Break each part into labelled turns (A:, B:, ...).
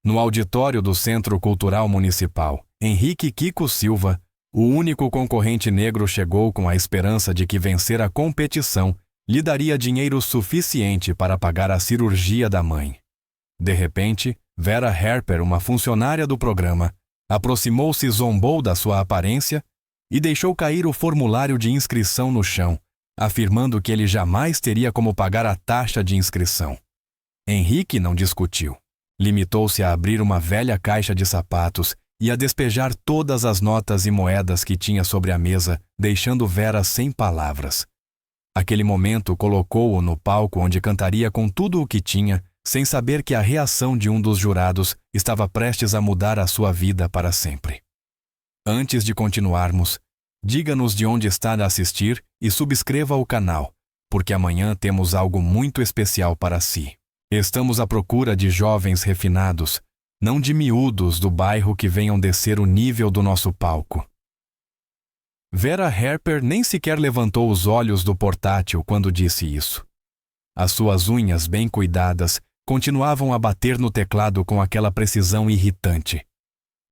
A: No auditório do Centro Cultural Municipal, Henrique Kiko Silva, o único concorrente negro, chegou com a esperança de que vencer a competição lhe daria dinheiro suficiente para pagar a cirurgia da mãe. De repente, Vera Harper, uma funcionária do programa, aproximou-se e zombou da sua aparência e deixou cair o formulário de inscrição no chão, afirmando que ele jamais teria como pagar a taxa de inscrição. Henrique não discutiu. Limitou-se a abrir uma velha caixa de sapatos e a despejar todas as notas e moedas que tinha sobre a mesa, deixando Vera sem palavras. Aquele momento colocou-o no palco onde cantaria com tudo o que tinha, sem saber que a reação de um dos jurados estava prestes a mudar a sua vida para sempre. Antes de continuarmos, diga-nos de onde está a assistir e subscreva o canal, porque amanhã temos algo muito especial para si. Estamos à procura de jovens refinados, não de miúdos do bairro que venham descer o nível do nosso palco. Vera Harper nem sequer levantou os olhos do portátil quando disse isso. As suas unhas bem cuidadas continuavam a bater no teclado com aquela precisão irritante.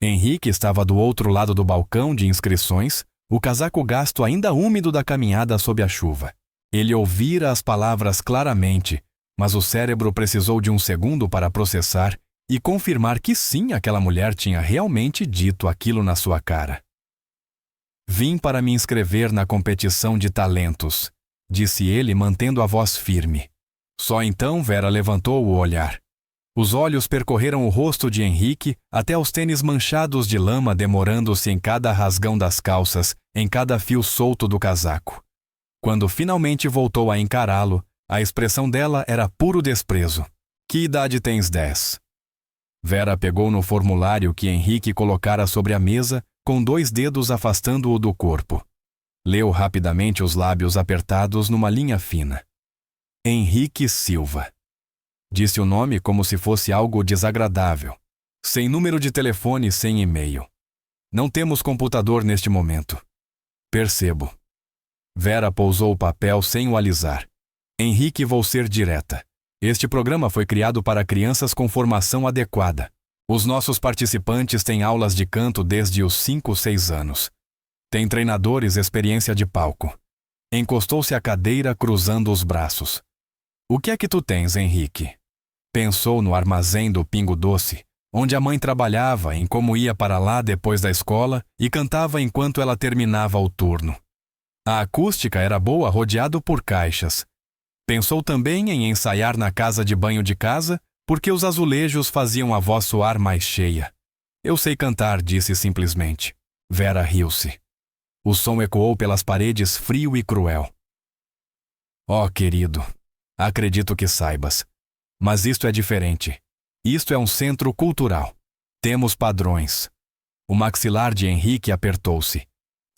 A: Henrique estava do outro lado do balcão de inscrições, o casaco gasto ainda úmido da caminhada sob a chuva. Ele ouvira as palavras claramente, mas o cérebro precisou de um segundo para processar e confirmar que sim, aquela mulher tinha realmente dito aquilo na sua cara. Vim para me inscrever na competição de talentos, disse ele, mantendo a voz firme. Só então Vera levantou o olhar. Os olhos percorreram o rosto de Henrique até os tênis manchados de lama, demorando-se em cada rasgão das calças, em cada fio solto do casaco. Quando finalmente voltou a encará-lo, a expressão dela era puro desprezo. Que idade tens? 10. Vera pegou no formulário que Henrique colocara sobre a mesa, com 2 dedos afastando-o do corpo. Leu rapidamente os lábios apertados numa linha fina. Henrique Silva. Disse o nome como se fosse algo desagradável. Sem número de telefone, sem e-mail. Não temos computador neste momento. Percebo. Vera pousou o papel sem o alisar. Henrique, vou ser direta. Este programa foi criado para crianças com formação adequada. Os nossos participantes têm aulas de canto desde os 5, 6 anos. Tem treinadores, experiência de palco. Encostou-se à cadeira, cruzando os braços. O que é que tu tens, Henrique? Pensou no armazém do Pingo Doce, onde a mãe trabalhava, em como ia para lá depois da escola e cantava enquanto ela terminava o turno. A acústica era boa, rodeado por caixas. Pensou também em ensaiar na casa de banho de casa, porque os azulejos faziam a voz soar mais cheia. Eu sei cantar, disse simplesmente. Vera riu-se. O som ecoou pelas paredes, frio e cruel. Oh, querido, acredito que saibas. Mas isto é diferente. Isto é um centro cultural. Temos padrões. O maxilar de Henrique apertou-se.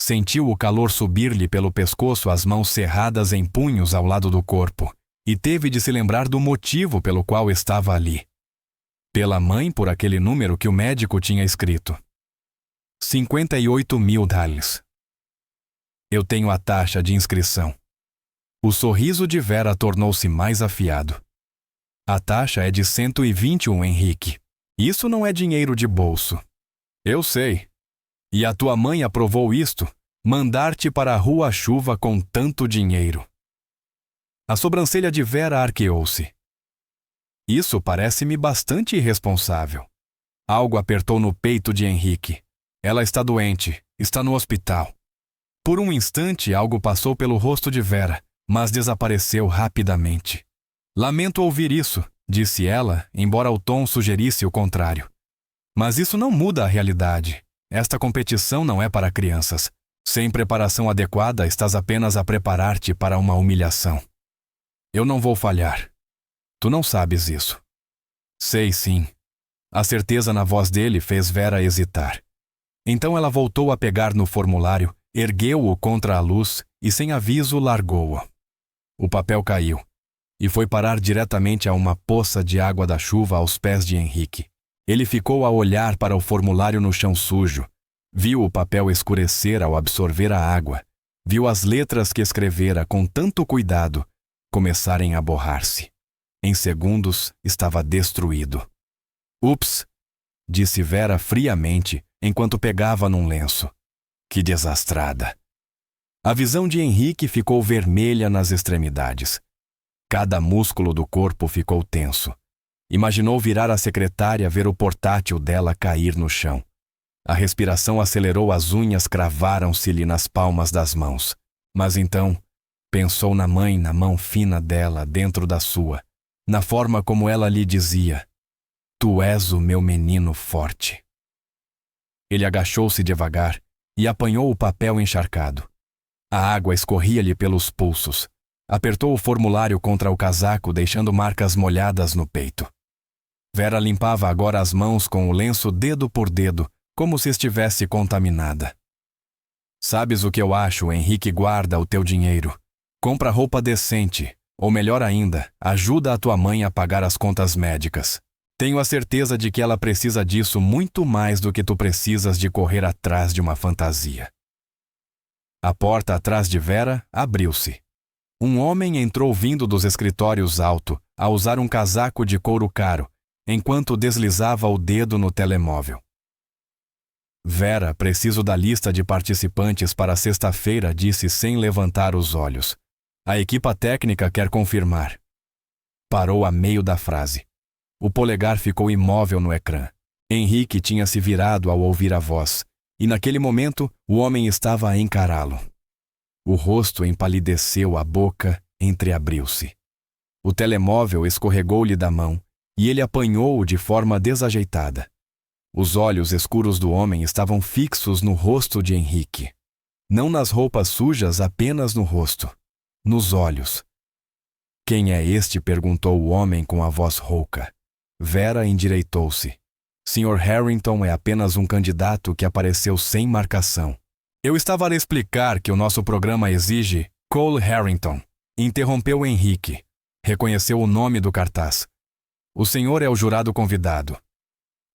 A: Sentiu o calor subir-lhe pelo pescoço, as mãos cerradas em punhos ao lado do corpo, e teve de se lembrar do motivo pelo qual estava ali. Pela mãe, por aquele número que o médico tinha escrito. 58.000 dólares. Eu tenho a taxa de inscrição. O sorriso de Vera tornou-se mais afiado. A taxa é de 121, Henrique. Isso não é dinheiro de bolso. Eu sei. E a tua mãe aprovou isto? Mandar-te para a rua à chuva com tanto dinheiro. A sobrancelha de Vera arqueou-se. Isso parece-me bastante irresponsável. Algo apertou no peito de Henrique. Ela está doente, está no hospital. Por um instante, algo passou pelo rosto de Vera, mas desapareceu rapidamente. Lamento ouvir isso, disse ela, embora o tom sugerisse o contrário. Mas isso não muda a realidade. Esta competição não é para crianças. Sem preparação adequada, estás apenas a preparar-te para uma humilhação. Eu não vou falhar. Tu não sabes isso. Sei sim. A certeza na voz dele fez Vera hesitar. Então ela voltou a pegar no formulário, ergueu-o contra a luz e, sem aviso, largou-o. O papel caiu e foi parar diretamente a uma poça de água da chuva aos pés de Henrique. Ele ficou a olhar para o formulário no chão sujo. Viu o papel escurecer ao absorver a água. Viu as letras que escrevera com tanto cuidado começarem a borrar-se. Em segundos, estava destruído. Ups, disse Vera friamente, enquanto pegava num lenço. Que desastrada! A visão de Henrique ficou vermelha nas extremidades. Cada músculo do corpo ficou tenso. Imaginou virar a secretária ver o portátil dela cair no chão. A respiração acelerou, as unhas cravaram-se-lhe nas palmas das mãos. Mas então, pensou na mãe, na mão fina dela dentro da sua, na forma como ela lhe dizia: Tu és o meu menino forte. Ele agachou-se devagar e apanhou o papel encharcado. A água escorria-lhe pelos pulsos. Apertou o formulário contra o casaco, deixando marcas molhadas no peito. Vera limpava agora as mãos com o lenço dedo por dedo, como se estivesse contaminada. Sabes o que eu acho, Henrique? Guarda o teu dinheiro. Compra roupa decente. Ou melhor ainda, ajuda a tua mãe a pagar as contas médicas. Tenho a certeza de que ela precisa disso muito mais do que tu precisas de correr atrás de uma fantasia. A porta atrás de Vera abriu-se. Um homem entrou vindo dos escritórios alto, a usar um casaco de couro caro, enquanto deslizava o dedo no telemóvel. Vera, preciso da lista de participantes para sexta-feira, disse sem levantar os olhos. A equipa técnica quer confirmar. Parou a meio da frase. O polegar ficou imóvel no ecrã. Henrique tinha se virado ao ouvir a voz, e naquele momento o homem estava a encará-lo. O rosto empalideceu, a boca entreabriu-se. O telemóvel escorregou-lhe da mão, e ele apanhou-o de forma desajeitada. Os olhos escuros do homem estavam fixos no rosto de Henrique. Não nas roupas sujas, apenas no rosto. Nos olhos. Quem é este? Perguntou o homem com a voz rouca. Vera endireitou-se. Sr. Harrington é apenas um candidato que apareceu sem marcação. Eu estava a explicar que o nosso programa exige Cole Harrington. Interrompeu Henrique. Reconheceu o nome do cartaz. O senhor é o jurado convidado.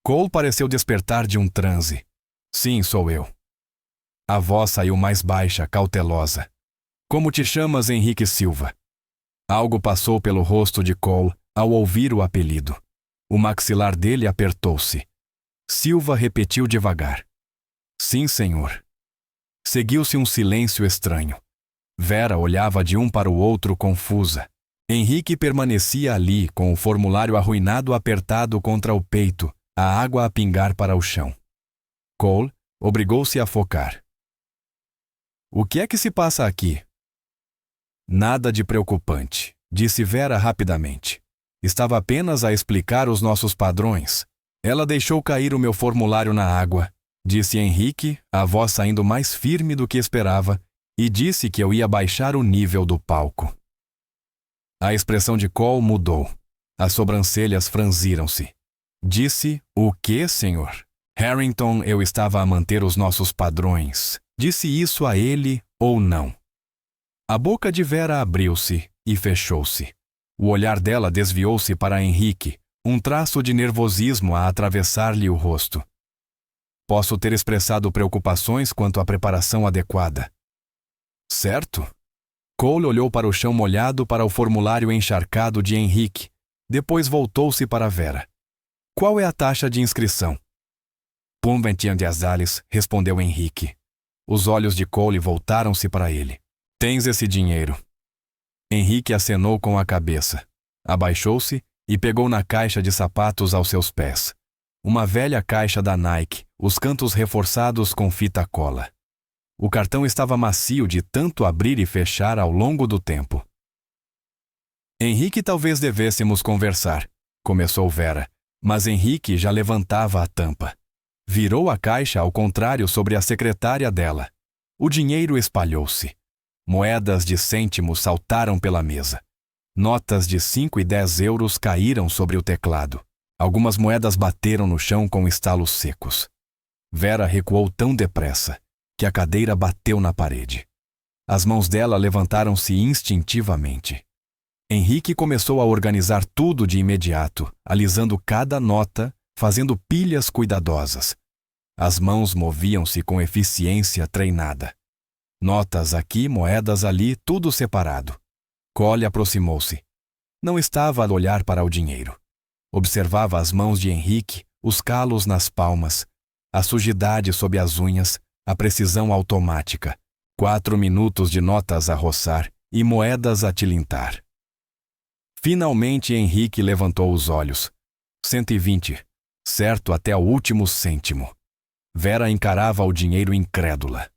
A: Cole pareceu despertar de um transe. Sim, sou eu. A voz saiu mais baixa, cautelosa. Como te chamas, Henrique Silva? Algo passou pelo rosto de Cole ao ouvir o apelido. O maxilar dele apertou-se. Silva repetiu devagar. Sim, senhor. Seguiu-se um silêncio estranho. Vera olhava de um para o outro confusa. Henrique permanecia ali, com o formulário arruinado apertado contra o peito, a água a pingar para o chão. Cole obrigou-se a focar. O que é que se passa aqui? Nada de preocupante, disse Vera rapidamente. Estava apenas a explicar os nossos padrões. Ela deixou cair o meu formulário na água, disse Henrique, a voz saindo mais firme do que esperava, e disse que eu ia baixar o nível do palco. A expressão de Cole mudou. As sobrancelhas franziram-se. Disse: O que, senhor? Harrington, eu estava a manter os nossos padrões. Disse isso a ele ou não? A boca de Vera abriu-se e fechou-se. O olhar dela desviou-se para Henrique, um traço de nervosismo a atravessar-lhe o rosto. Posso ter expressado preocupações quanto à preparação adequada. Certo? Cole olhou para o chão molhado, para o formulário encharcado de Henrique. Depois voltou-se para Vera. Qual é a taxa de inscrição? $20, respondeu Henrique. Os olhos de Cole voltaram-se para ele. Tens esse dinheiro. Henrique acenou com a cabeça. Abaixou-se e pegou na caixa de sapatos aos seus pés. Uma velha caixa da Nike, os cantos reforçados com fita cola. O cartão estava macio de tanto abrir e fechar ao longo do tempo. Henrique, talvez devêssemos conversar, começou Vera, mas Henrique já levantava a tampa. Virou a caixa ao contrário sobre a secretária dela. O dinheiro espalhou-se. Moedas de cêntimos saltaram pela mesa. Notas de 5 e 10 euros caíram sobre o teclado. Algumas moedas bateram no chão com estalos secos. Vera recuou tão depressa que a cadeira bateu na parede. As mãos dela levantaram-se instintivamente. Henrique começou a organizar tudo de imediato, alisando cada nota, fazendo pilhas cuidadosas. As mãos moviam-se com eficiência treinada. Notas aqui, moedas ali, tudo separado. Cole aproximou-se. Não estava a olhar para o dinheiro. Observava as mãos de Henrique, os calos nas palmas, a sujidade sob as unhas, a precisão automática, 4 minutos de notas a roçar e moedas a tilintar. Finalmente Henrique levantou os olhos. 120, certo até o último cêntimo. Vera encarava o dinheiro incrédula.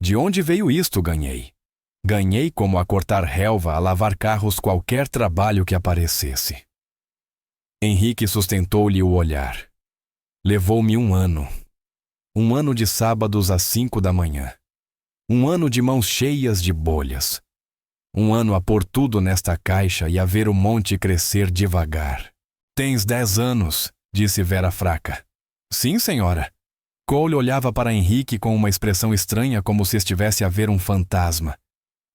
A: De onde veio isto, ganhei? Ganhei como a cortar relva, a lavar carros, qualquer trabalho que aparecesse. Henrique sustentou-lhe o olhar. Levou-me 1 ano. 1 ano de sábados às 5 da manhã. 1 ano de mãos cheias de bolhas. 1 ano a pôr tudo nesta caixa e a ver o monte crescer devagar. Tens 10 anos, disse Vera fraca. Sim, senhora. Cole olhava para Henrique com uma expressão estranha, como se estivesse a ver um fantasma.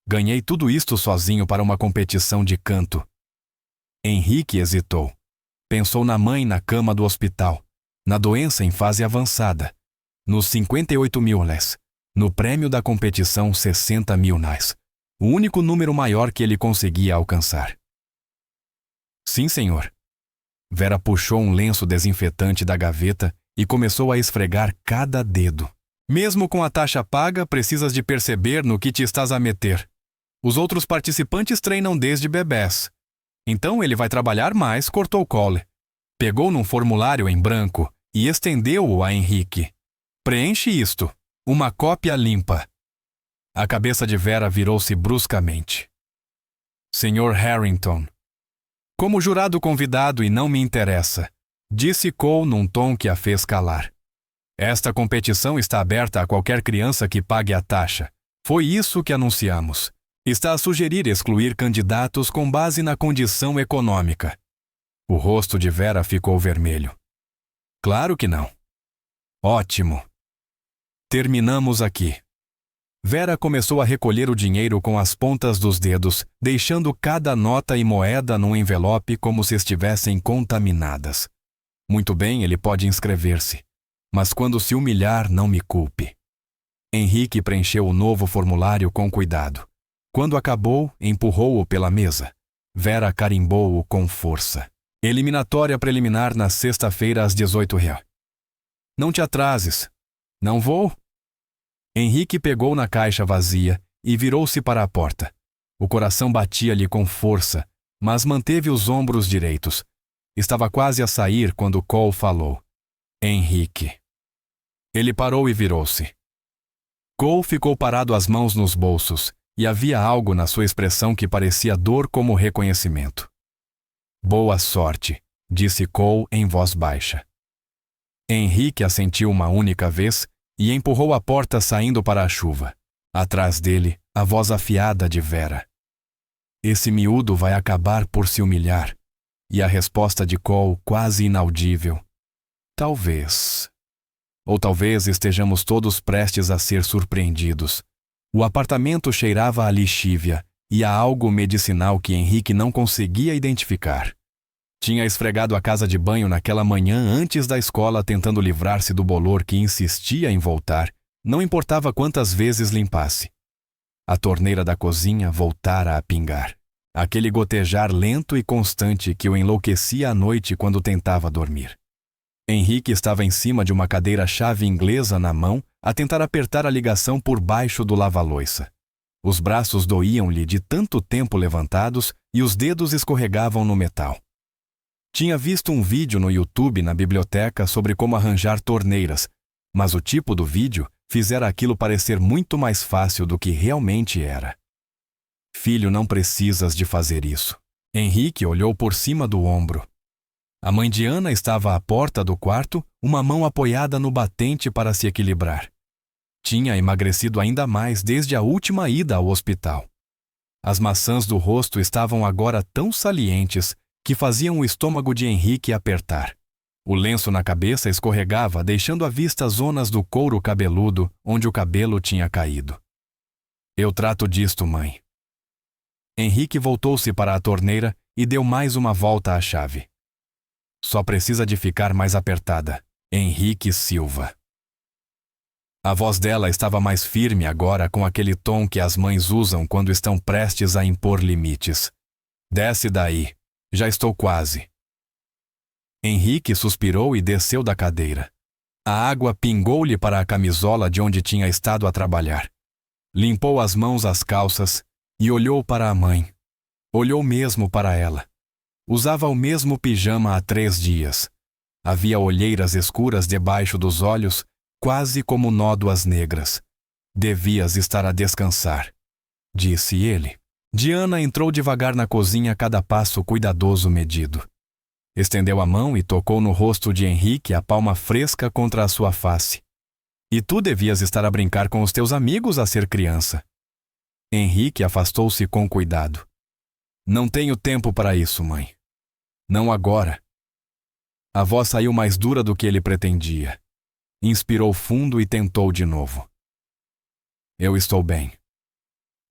A: Ganhei tudo isto sozinho para uma competição de canto. Henrique hesitou. Pensou na mãe na cama do hospital, na doença em fase avançada, nos 58 mil les, no prêmio da competição 60 mil nais, o único número maior que ele conseguia alcançar. Sim, senhor. Vera puxou um lenço desinfetante da gaveta e começou a esfregar cada dedo. Mesmo com a taxa paga, precisas de perceber no que te estás a meter. Os outros participantes treinam desde bebés. Então ele vai trabalhar mais, cortou Cole. Pegou num formulário em branco e estendeu-o a Henrique. Preenche isto. Uma cópia limpa. A cabeça de Vera virou-se bruscamente. Sr. Harrington. Como jurado convidado e não me interessa, disse Cole num tom que a fez calar. Esta competição está aberta a qualquer criança que pague a taxa. Foi isso que anunciamos. Está a sugerir excluir candidatos com base na condição econômica. O rosto de Vera ficou vermelho. Claro que não. Ótimo. Terminamos aqui. Vera começou a recolher o dinheiro com as pontas dos dedos, deixando cada nota e moeda num envelope como se estivessem contaminadas. Muito bem, ele pode inscrever-se. Mas quando se humilhar, não me culpe. Henrique preencheu o novo formulário com cuidado. Quando acabou, empurrou-o pela mesa. Vera carimbou-o com força. Eliminatória preliminar na sexta-feira às 18h. Não te atrases. Não vou? Henrique pegou na caixa vazia e virou-se para a porta. O coração batia-lhe com força, mas manteve os ombros direitos. Estava quase a sair quando Cole falou. Henrique. Ele parou e virou-se. Cole ficou parado, as mãos nos bolsos, e havia algo na sua expressão que parecia dor como reconhecimento. Boa sorte, disse Cole em voz baixa. Henrique assentiu uma única vez e empurrou a porta, saindo para a chuva. Atrás dele, a voz afiada de Vera. Esse miúdo vai acabar por se humilhar. E a resposta de Cole, quase inaudível. Talvez. Ou talvez estejamos todos prestes a ser surpreendidos. O apartamento cheirava a lixívia e a algo medicinal que Henrique não conseguia identificar. Tinha esfregado a casa de banho naquela manhã antes da escola, tentando livrar-se do bolor que insistia em voltar, não importava quantas vezes limpasse. A torneira da cozinha voltara a pingar. Aquele gotejar lento e constante que o enlouquecia à noite quando tentava dormir. Henrique estava em cima de uma cadeira-chave inglesa na mão, a tentar apertar a ligação por baixo do lava-loiça. Os braços doíam-lhe de tanto tempo levantados e os dedos escorregavam no metal. Tinha visto um vídeo no YouTube na biblioteca sobre como arranjar torneiras, mas o tipo do vídeo fizera aquilo parecer muito mais fácil do que realmente era. Filho, não precisas de fazer isso. Henrique olhou por cima do ombro. A mãe de Ana estava à porta do quarto, uma mão apoiada no batente para se equilibrar. Tinha emagrecido ainda mais desde a última ida ao hospital. As maçãs do rosto estavam agora tão salientes que faziam o estômago de Henrique apertar. O lenço na cabeça escorregava, deixando à vista zonas do couro cabeludo onde o cabelo tinha caído. Eu trato disto, mãe. Henrique voltou-se para a torneira e deu mais uma volta à chave. Só precisa de ficar mais apertada. Henrique Silva. A voz dela estava mais firme agora, com aquele tom que as mães usam quando estão prestes a impor limites. Desce daí. Já estou quase. Henrique suspirou e desceu da cadeira. A água pingou-lhe para a camisola de onde tinha estado a trabalhar. Limpou as mãos às calças e olhou para a mãe. Olhou mesmo para ela. Usava o mesmo pijama há 3 dias. Havia olheiras escuras debaixo dos olhos, quase como nódoas negras. Devias estar a descansar, disse ele. Diana entrou devagar na cozinha a cada passo cuidadoso medido. Estendeu a mão e tocou no rosto de Henrique a palma fresca contra a sua face. E tu devias estar a brincar com os teus amigos a ser criança. Henrique afastou-se com cuidado. Não tenho tempo para isso, mãe. Não agora. A voz saiu mais dura do que ele pretendia. Inspirou fundo e tentou de novo. Eu estou bem.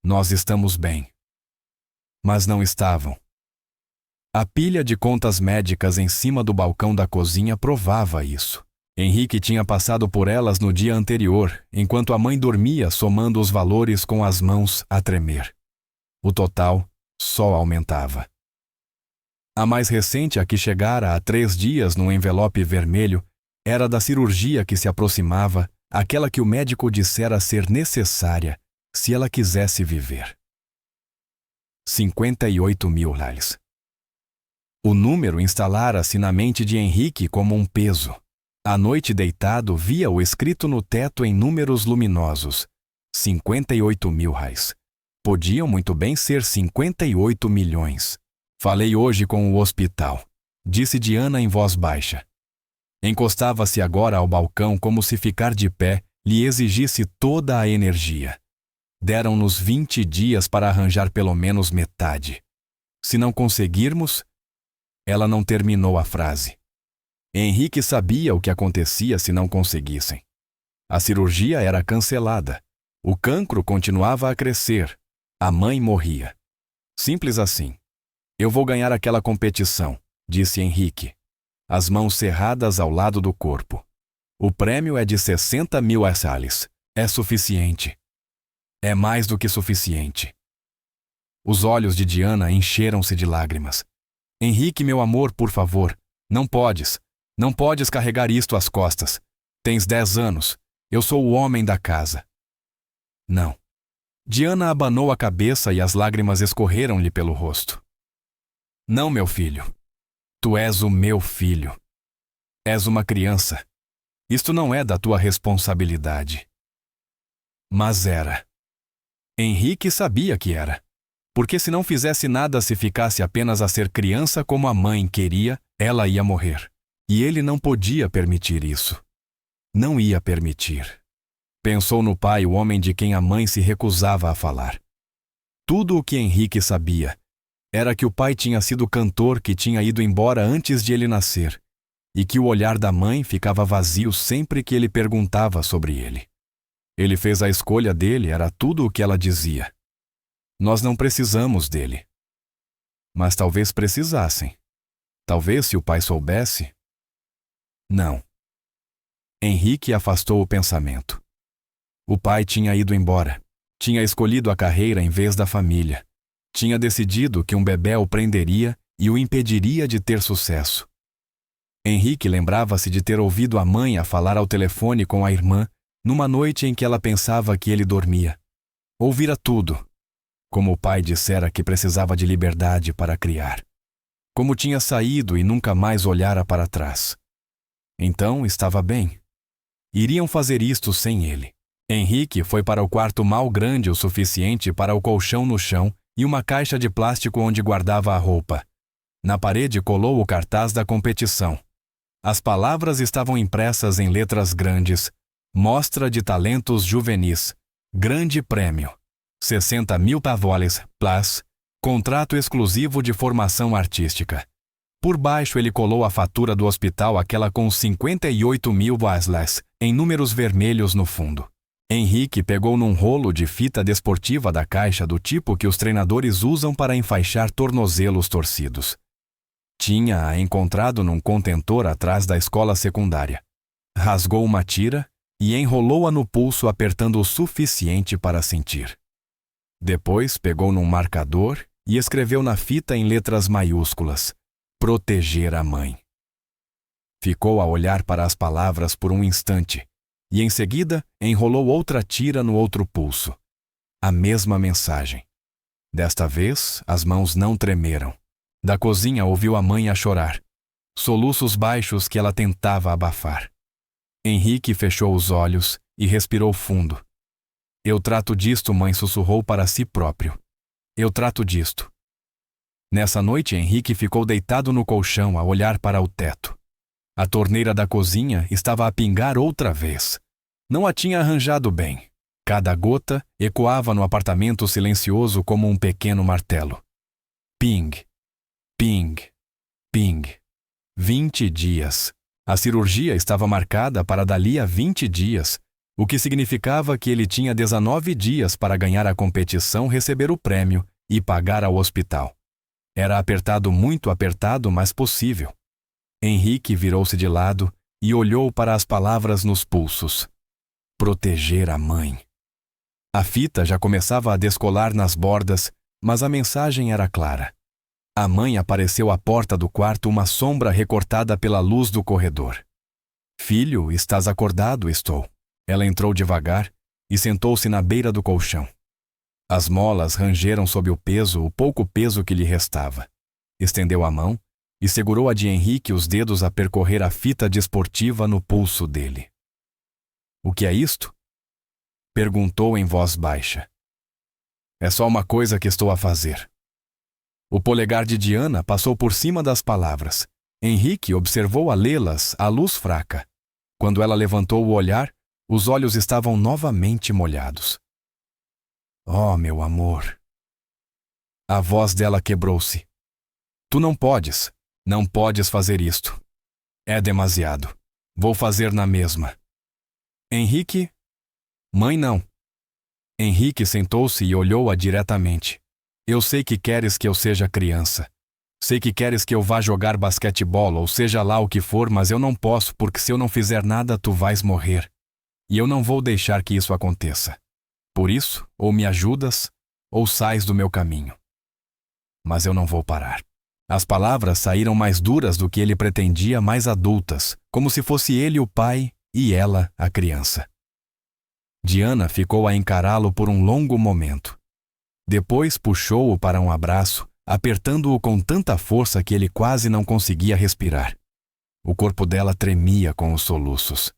A: Nós estamos bem. Mas não estavam. A pilha de contas médicas em cima do balcão da cozinha provava isso. Henrique tinha passado por elas no dia anterior, enquanto a mãe dormia somando os valores com as mãos a tremer. O total só aumentava. A mais recente, a que chegara há 3 dias num envelope vermelho, era da cirurgia que se aproximava, aquela que o médico dissera ser necessária se ela quisesse viver. 58.000 reais. O número instalara-se na mente de Henrique como um peso. À noite deitado, via-o escrito no teto em números luminosos. 58.000 reais. Podiam muito bem ser 58 milhões. Falei hoje com o hospital, disse Diana em voz baixa. Encostava-se agora ao balcão como se ficar de pé lhe exigisse toda a energia. Deram-nos 20 dias para arranjar pelo menos metade. Se não conseguirmos... Ela não terminou a frase. Henrique sabia o que acontecia se não conseguissem. A cirurgia era cancelada. O cancro continuava a crescer. A mãe morria. Simples assim. Eu vou ganhar aquela competição, disse Henrique, as mãos cerradas ao lado do corpo. O prêmio é de 60.000 reais. É suficiente. É mais do que suficiente. Os olhos de Diana encheram-se de lágrimas. Henrique, meu amor, por favor, não podes carregar isto às costas. Tens 10 anos. Eu sou o homem da casa. Não. Diana abanou a cabeça e as lágrimas escorreram-lhe pelo rosto. Não, meu filho. Tu és o meu filho. És uma criança. Isto não é da tua responsabilidade. Mas era. Henrique sabia que era. Porque se não fizesse nada, se ficasse apenas a ser criança como a mãe queria, ela ia morrer. E ele não podia permitir isso. Não ia permitir. Pensou no pai, o homem de quem a mãe se recusava a falar. Tudo o que Henrique sabia era que o pai tinha sido cantor que tinha ido embora antes de ele nascer, e que o olhar da mãe ficava vazio sempre que ele perguntava sobre ele. Ele fez a escolha dele, era tudo o que ela dizia. Nós não precisamos dele. Mas talvez precisassem. Talvez se o pai soubesse. Não. Henrique afastou o pensamento. O pai tinha ido embora. Tinha escolhido a carreira em vez da família. Tinha decidido que um bebé o prenderia e o impediria de ter sucesso. Henrique lembrava-se de ter ouvido a mãe a falar ao telefone com a irmã numa noite em que ela pensava que ele dormia. Ouvira tudo. Como o pai dissera que precisava de liberdade para criar. Como tinha saído e nunca mais olhara para trás. Então estava bem. Iriam fazer isto sem ele. Henrique foi para o quarto mal grande o suficiente para o colchão no chão e uma caixa de plástico onde guardava a roupa. Na parede colou o cartaz da competição. As palavras estavam impressas em letras grandes. Mostra de talentos juvenis. Grande prêmio. 60.000 pavoles, plus, contrato exclusivo de formação artística. Por baixo ele colou a fatura do hospital, aquela com 58.000 reais, em números vermelhos no fundo. Henrique pegou num rolo de fita desportiva da caixa do tipo que os treinadores usam para enfaixar tornozelos torcidos. Tinha-a encontrado num contentor atrás da escola secundária. Rasgou uma tira e enrolou-a no pulso, apertando o suficiente para sentir. Depois pegou num marcador e escreveu na fita em letras maiúsculas: proteger a mãe. Ficou a olhar para as palavras por um instante e, em seguida, enrolou outra tira no outro pulso. A mesma mensagem. Desta vez, as mãos não tremeram. Da cozinha ouviu a mãe a chorar, soluços baixos que ela tentava abafar. Henrique fechou os olhos e respirou fundo. Eu trato disto, mãe sussurrou para si próprio. Eu trato disto. Nessa noite, Henrique ficou deitado no colchão a olhar para o teto. A torneira da cozinha estava a pingar outra vez. Não a tinha arranjado bem. Cada gota ecoava no apartamento silencioso como um pequeno martelo. Ping, ping, ping. 20 dias. A cirurgia estava marcada para dali a 20 dias, o que significava que ele tinha 19 dias para ganhar a competição, receber o prêmio e pagar ao hospital. Era apertado, muito apertado, mas possível. Henrique virou-se de lado e olhou para as palavras nos pulsos. Proteger a mãe. A fita já começava a descolar nas bordas, mas a mensagem era clara. A mãe apareceu à porta do quarto, uma sombra recortada pela luz do corredor. Filho, estás acordado? Estou. Ela entrou devagar e sentou-se na beira do colchão. As molas rangeram sob o peso, o pouco peso que lhe restava. Estendeu a mão e segurou a de Henrique, os dedos a percorrer a fita desportiva no pulso dele. O que é isto? Perguntou em voz baixa. É só uma coisa que estou a fazer. O polegar de Diana passou por cima das palavras. Henrique observou a lê-las à luz fraca. Quando ela levantou o olhar, os olhos estavam novamente molhados. Oh, meu amor! A voz dela quebrou-se. Tu não podes fazer isto. É demasiado. Vou fazer na mesma. Henrique? Mãe, não. Henrique sentou-se e olhou-a diretamente. Eu sei que queres que eu seja criança. Sei que queres que eu vá jogar basquetebol ou seja lá o que for, mas eu não posso, porque se eu não fizer nada, tu vais morrer. E eu não vou deixar que isso aconteça. Por isso, ou me ajudas, ou sais do meu caminho. Mas eu não vou parar. As palavras saíram mais duras do que ele pretendia, mais adultas, como se fosse ele o pai e ela a criança. Diana ficou a encará-lo por um longo momento. Depois puxou-o para um abraço, apertando-o com tanta força que ele quase não conseguia respirar. O corpo dela tremia com os soluços.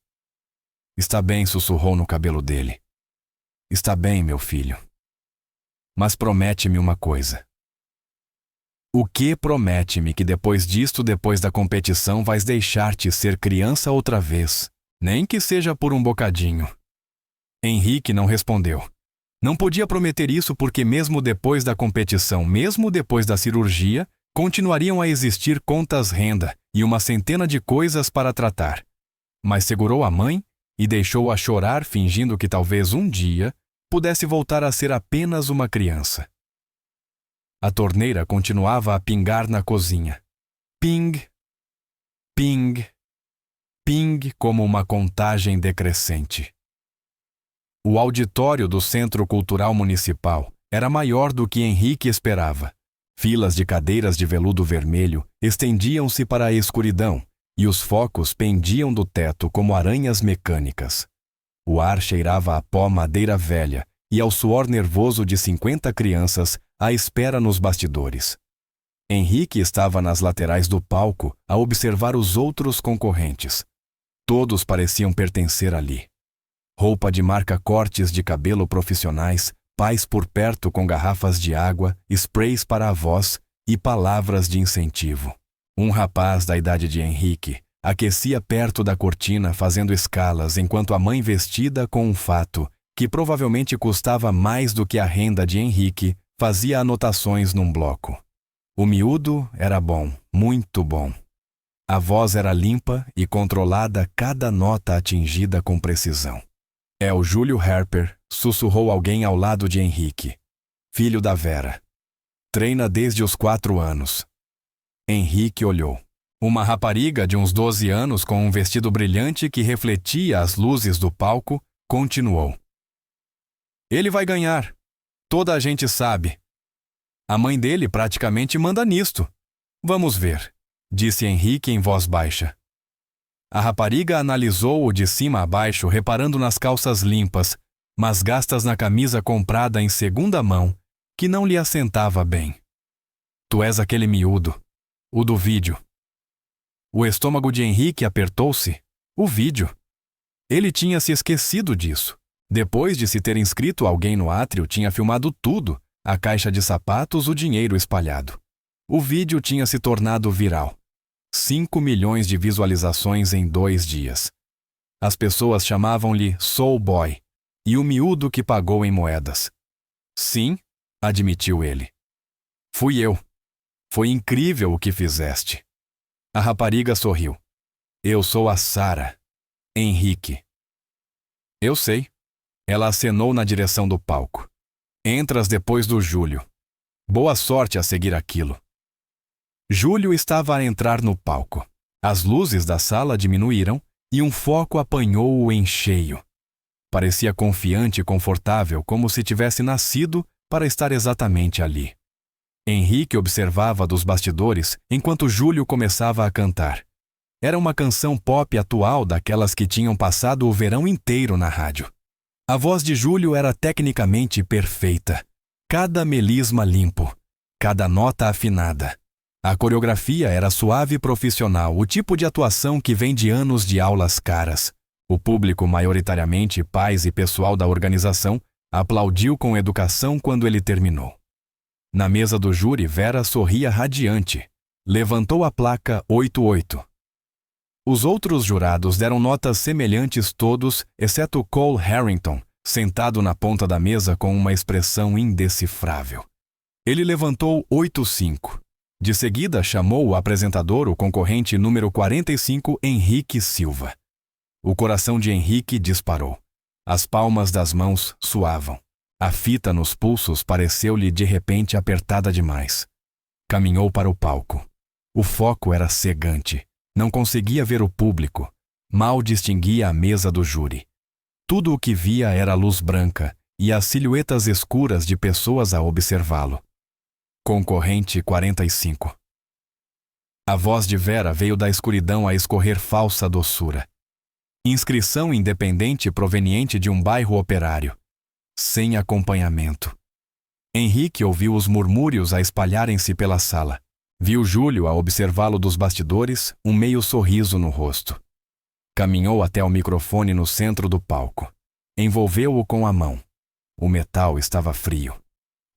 A: Está bem, sussurrou no cabelo dele. Está bem, meu filho. Mas promete-me uma coisa. O que? Promete-me que depois disto, depois da competição, vais deixar-te ser criança outra vez, nem que seja por um bocadinho. Henrique não respondeu. Não podia prometer isso porque mesmo depois da competição, mesmo depois da cirurgia, continuariam a existir contas-renda e uma centena de coisas para tratar. Mas segurou a mãe e deixou-a chorar, fingindo que talvez um dia pudesse voltar a ser apenas uma criança. A torneira continuava a pingar na cozinha. Ping, ping, ping, como uma contagem decrescente. O auditório do Centro Cultural Municipal era maior do que Henrique esperava. Filas de cadeiras de veludo vermelho estendiam-se para a escuridão e os focos pendiam do teto como aranhas mecânicas. O ar cheirava a pó madeira velha e ao suor nervoso de 50 crianças à espera nos bastidores. Henrique estava nas laterais do palco a observar os outros concorrentes. Todos pareciam pertencer ali. Roupa de marca, cortes de cabelo profissionais, pais por perto com garrafas de água, sprays para a voz e palavras de incentivo. Um rapaz da idade de Henrique aquecia perto da cortina fazendo escalas enquanto a mãe, vestida com um fato que provavelmente custava mais do que a renda de Henrique, fazia anotações num bloco. O miúdo era bom, muito bom. A voz era limpa e controlada, cada nota atingida com precisão. É o Júlio Harper, sussurrou alguém ao lado de Henrique. Filho da Vera. Treina desde os 4 anos. Henrique olhou. Uma rapariga de uns 12 anos com um vestido brilhante que refletia as luzes do palco, continuou. Ele vai ganhar. Toda a gente sabe. A mãe dele praticamente manda nisto. Vamos ver, disse Henrique em voz baixa. A rapariga analisou-o de cima a baixo, reparando nas calças limpas, mas gastas na camisa comprada em segunda mão, que não lhe assentava bem. Tu és aquele miúdo, o do vídeo. O estômago de Henrique apertou-se. O vídeo. Ele tinha se esquecido disso. Depois de se ter inscrito, alguém no átrio tinha filmado tudo, a caixa de sapatos, o dinheiro espalhado. O vídeo tinha se tornado viral. 5 milhões de visualizações em 2 dias. As pessoas chamavam-lhe Soul Boy, e o miúdo que pagou em moedas. Sim, admitiu ele. Fui eu. Foi incrível o que fizeste. A rapariga sorriu. Eu sou a Sarah. Henrique. Eu sei. Ela acenou na direção do palco. Entras depois do Júlio. Boa sorte a seguir aquilo. Júlio estava a entrar no palco. As luzes da sala diminuíram e um foco apanhou-o em cheio. Parecia confiante e confortável, como se tivesse nascido para estar exatamente ali. Henrique observava dos bastidores enquanto Júlio começava a cantar. Era uma canção pop atual, daquelas que tinham passado o verão inteiro na rádio. A voz de Júlio era tecnicamente perfeita. Cada melisma limpo, cada nota afinada. A coreografia era suave e profissional, o tipo de atuação que vem de anos de aulas caras. O público, maioritariamente pais e pessoal da organização, aplaudiu com educação quando ele terminou. Na mesa do júri, Vera sorria radiante. Levantou a placa 88. Os outros jurados deram notas semelhantes, todos, exceto Cole Harrington, sentado na ponta da mesa com uma expressão indecifrável. Ele levantou 85. De seguida, chamou o apresentador, o concorrente número 45, Henrique Silva. O coração de Henrique disparou. As palmas das mãos suavam. A fita nos pulsos pareceu-lhe de repente apertada demais. Caminhou para o palco. O foco era cegante. Não conseguia ver o público. Mal distinguia a mesa do júri. Tudo o que via era luz branca e as silhuetas escuras de pessoas a observá-lo. Concorrente 45. A voz de Vera veio da escuridão a escorrer falsa doçura. Inscrição independente proveniente de um bairro operário. Sem acompanhamento. Henrique ouviu os murmúrios a espalharem-se pela sala. Viu Júlio a observá-lo dos bastidores, um meio sorriso no rosto. Caminhou até o microfone no centro do palco. Envolveu-o com a mão. O metal estava frio.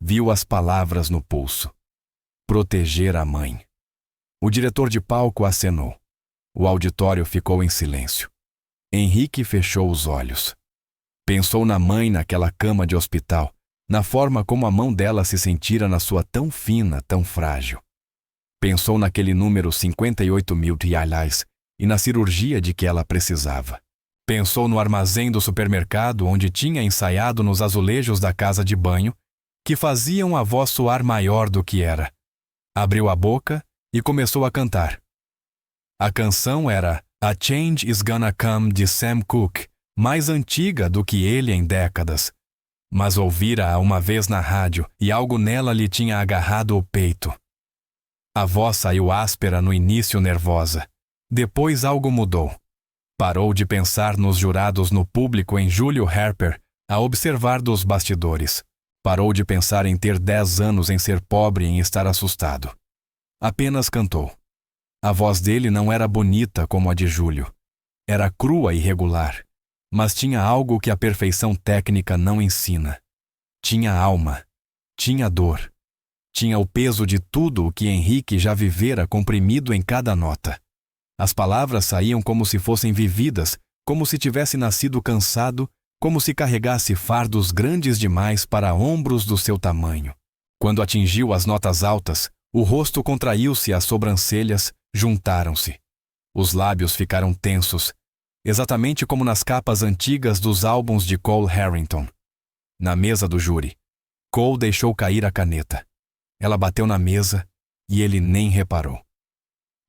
A: Viu as palavras no pulso. Proteger a mãe. O diretor de palco acenou. O auditório ficou em silêncio. Henrique fechou os olhos. Pensou na mãe naquela cama de hospital, na forma como a mão dela se sentira na sua tão fina, tão frágil. Pensou naquele número 58.000 reais e na cirurgia de que ela precisava. Pensou no armazém do supermercado onde tinha ensaiado nos azulejos da casa de banho, que faziam a voz soar maior do que era. Abriu a boca e começou a cantar. A canção era A Change Is Gonna Come, de Sam Cooke, mais antiga do que ele em décadas. Mas ouvira-a uma vez na rádio e algo nela lhe tinha agarrado o peito. A voz saiu áspera no início, nervosa. Depois algo mudou. Parou de pensar nos jurados, no público, em Júlio Harper, a observar dos bastidores. Parou de pensar em ter 10 anos, em ser pobre, em estar assustado. Apenas cantou. A voz dele não era bonita como a de Júlio. Era crua e regular, mas tinha algo que a perfeição técnica não ensina. Tinha alma, tinha dor, tinha o peso de tudo o que Henrique já vivera comprimido em cada nota. As palavras saíam como se fossem vividas, como se tivesse nascido cansado, como se carregasse fardos grandes demais para ombros do seu tamanho. Quando atingiu as notas altas, o rosto contraiu-se, as sobrancelhas juntaram-se. Os lábios ficaram tensos, exatamente como nas capas antigas dos álbuns de Cole Harrington. Na mesa do júri, Cole deixou cair a caneta. Ela bateu na mesa e ele nem reparou.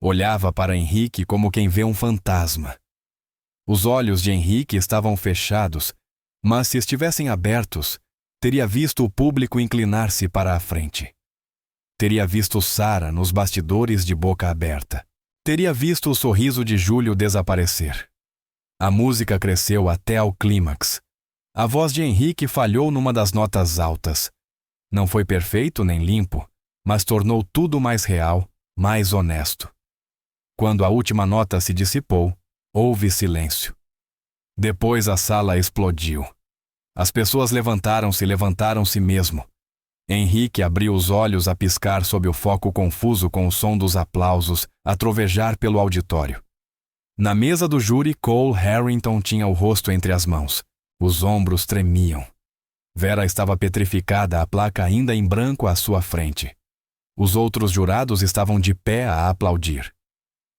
A: Olhava para Henrique como quem vê um fantasma. Os olhos de Henrique estavam fechados, mas se estivessem abertos, teria visto o público inclinar-se para a frente. Teria visto Sarah nos bastidores de boca aberta. teria visto o sorriso de Júlio desaparecer. A música cresceu até ao clímax. A voz de Henrique falhou numa das notas altas. Não foi perfeito nem limpo, mas tornou tudo mais real, mais honesto. Quando a última nota se dissipou, houve silêncio. Depois a sala explodiu. As pessoas levantaram-se mesmo. Henrique abriu os olhos a piscar sob o foco confuso com o som dos aplausos a trovejar pelo auditório. Na mesa do júri, Cole Harrington tinha o rosto entre as mãos. Os ombros tremiam. Vera estava petrificada, a placa ainda em branco à sua frente. Os outros jurados estavam de pé a aplaudir.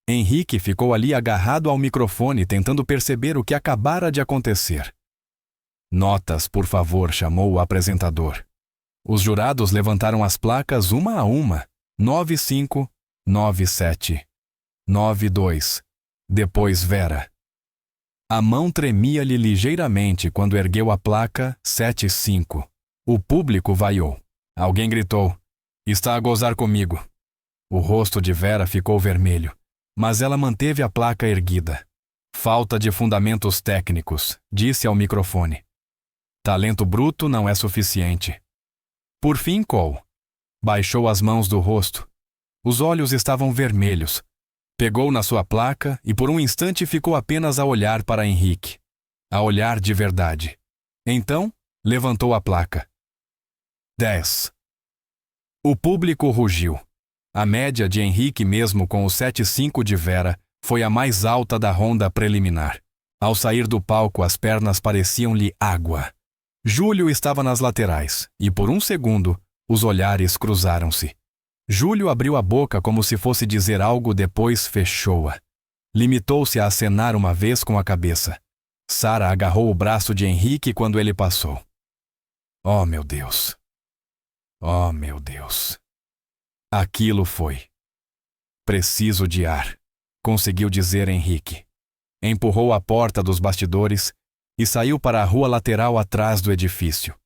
A: Henrique ficou ali agarrado ao microfone, tentando perceber o que acabara de acontecer. Notas, por favor, chamou o apresentador. Os jurados levantaram as placas uma a uma. 95, 97, 92. Depois Vera. A mão tremia-lhe ligeiramente quando ergueu a placa 75. O público vaiou. Alguém gritou: "Está a gozar comigo." O rosto de Vera ficou vermelho, mas ela manteve a placa erguida. "Falta de fundamentos técnicos", disse ao microfone. "Talento bruto não é suficiente." Por fim, Cole baixou as mãos do rosto. Os olhos estavam vermelhos. Pegou na sua placa e por um instante ficou apenas a olhar para Henrique. A olhar de verdade. Então, levantou a placa. 10. O público rugiu. A média de Henrique, mesmo com o 7,5 de Vera, foi a mais alta da ronda preliminar. Ao sair do palco, as pernas pareciam-lhe água. Júlio estava nas laterais, e por um segundo, os olhares cruzaram-se. Júlio abriu a boca como se fosse dizer algo, depois fechou-a. Limitou-se a acenar uma vez com a cabeça. Sara agarrou o braço de Henrique quando ele passou. Oh, meu Deus! Oh, meu Deus! Aquilo foi. "Preciso de ar", conseguiu dizer Henrique. Empurrou a porta dos bastidores e saiu para a rua lateral atrás do edifício.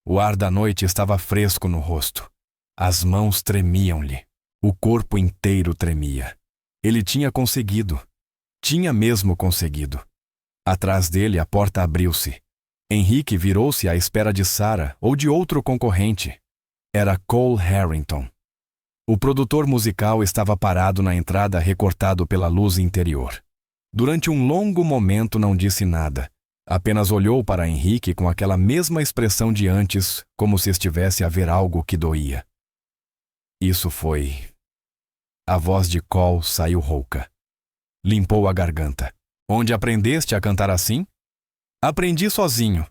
A: O ar da noite estava fresco no rosto. As mãos tremiam-lhe. O corpo inteiro tremia. Ele tinha conseguido. Tinha mesmo conseguido. Atrás dele, a porta abriu-se. Henrique virou-se à espera de Sara ou de outro concorrente. Era Cole Harrington. O produtor musical estava parado na entrada, recortado pela luz interior. Durante um longo momento não disse nada. Apenas olhou para Henrique com aquela mesma expressão de antes, como se estivesse a ver algo que doía. Isso foi... A voz de Cole saiu rouca. Limpou a garganta. "Onde aprendeste a cantar assim?" "Aprendi sozinho.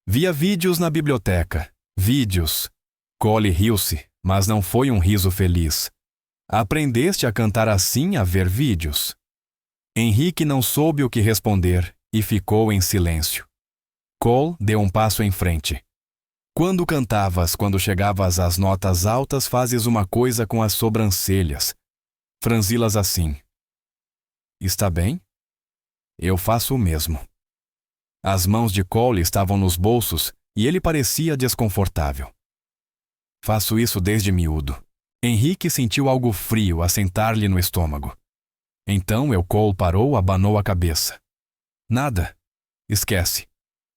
A: Via vídeos na biblioteca. Vídeos." Cole riu-se, mas não foi um riso feliz. "Aprendeste a cantar assim a ver vídeos?" Henrique não soube o que responder e ficou em silêncio. Cole deu um passo em frente. "Quando cantavas, quando chegavas às notas altas, fazes uma coisa com as sobrancelhas. Franzi-las assim." "Está bem?" "Eu faço o mesmo." As mãos de Cole estavam nos bolsos e ele parecia desconfortável. "Faço isso desde miúdo." Henrique sentiu algo frio assentar-lhe no estômago. Então Cole parou, abanou a cabeça. "Nada. Esquece.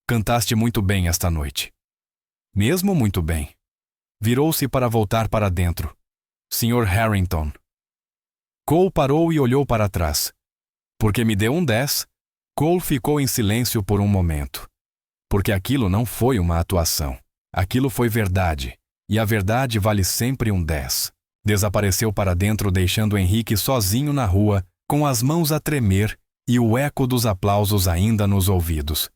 A: Cantaste muito bem esta noite." "Mesmo muito bem." Virou-se para voltar para dentro. "Sr. Harrington." Cole parou e olhou para trás. "Porque me deu um 10. Cole ficou em silêncio por um momento. Porque aquilo não foi uma atuação. Aquilo foi verdade. E a verdade vale sempre um 10. Desapareceu para dentro, deixando Henrique sozinho na rua, com as mãos a tremer e o eco dos aplausos ainda nos ouvidos.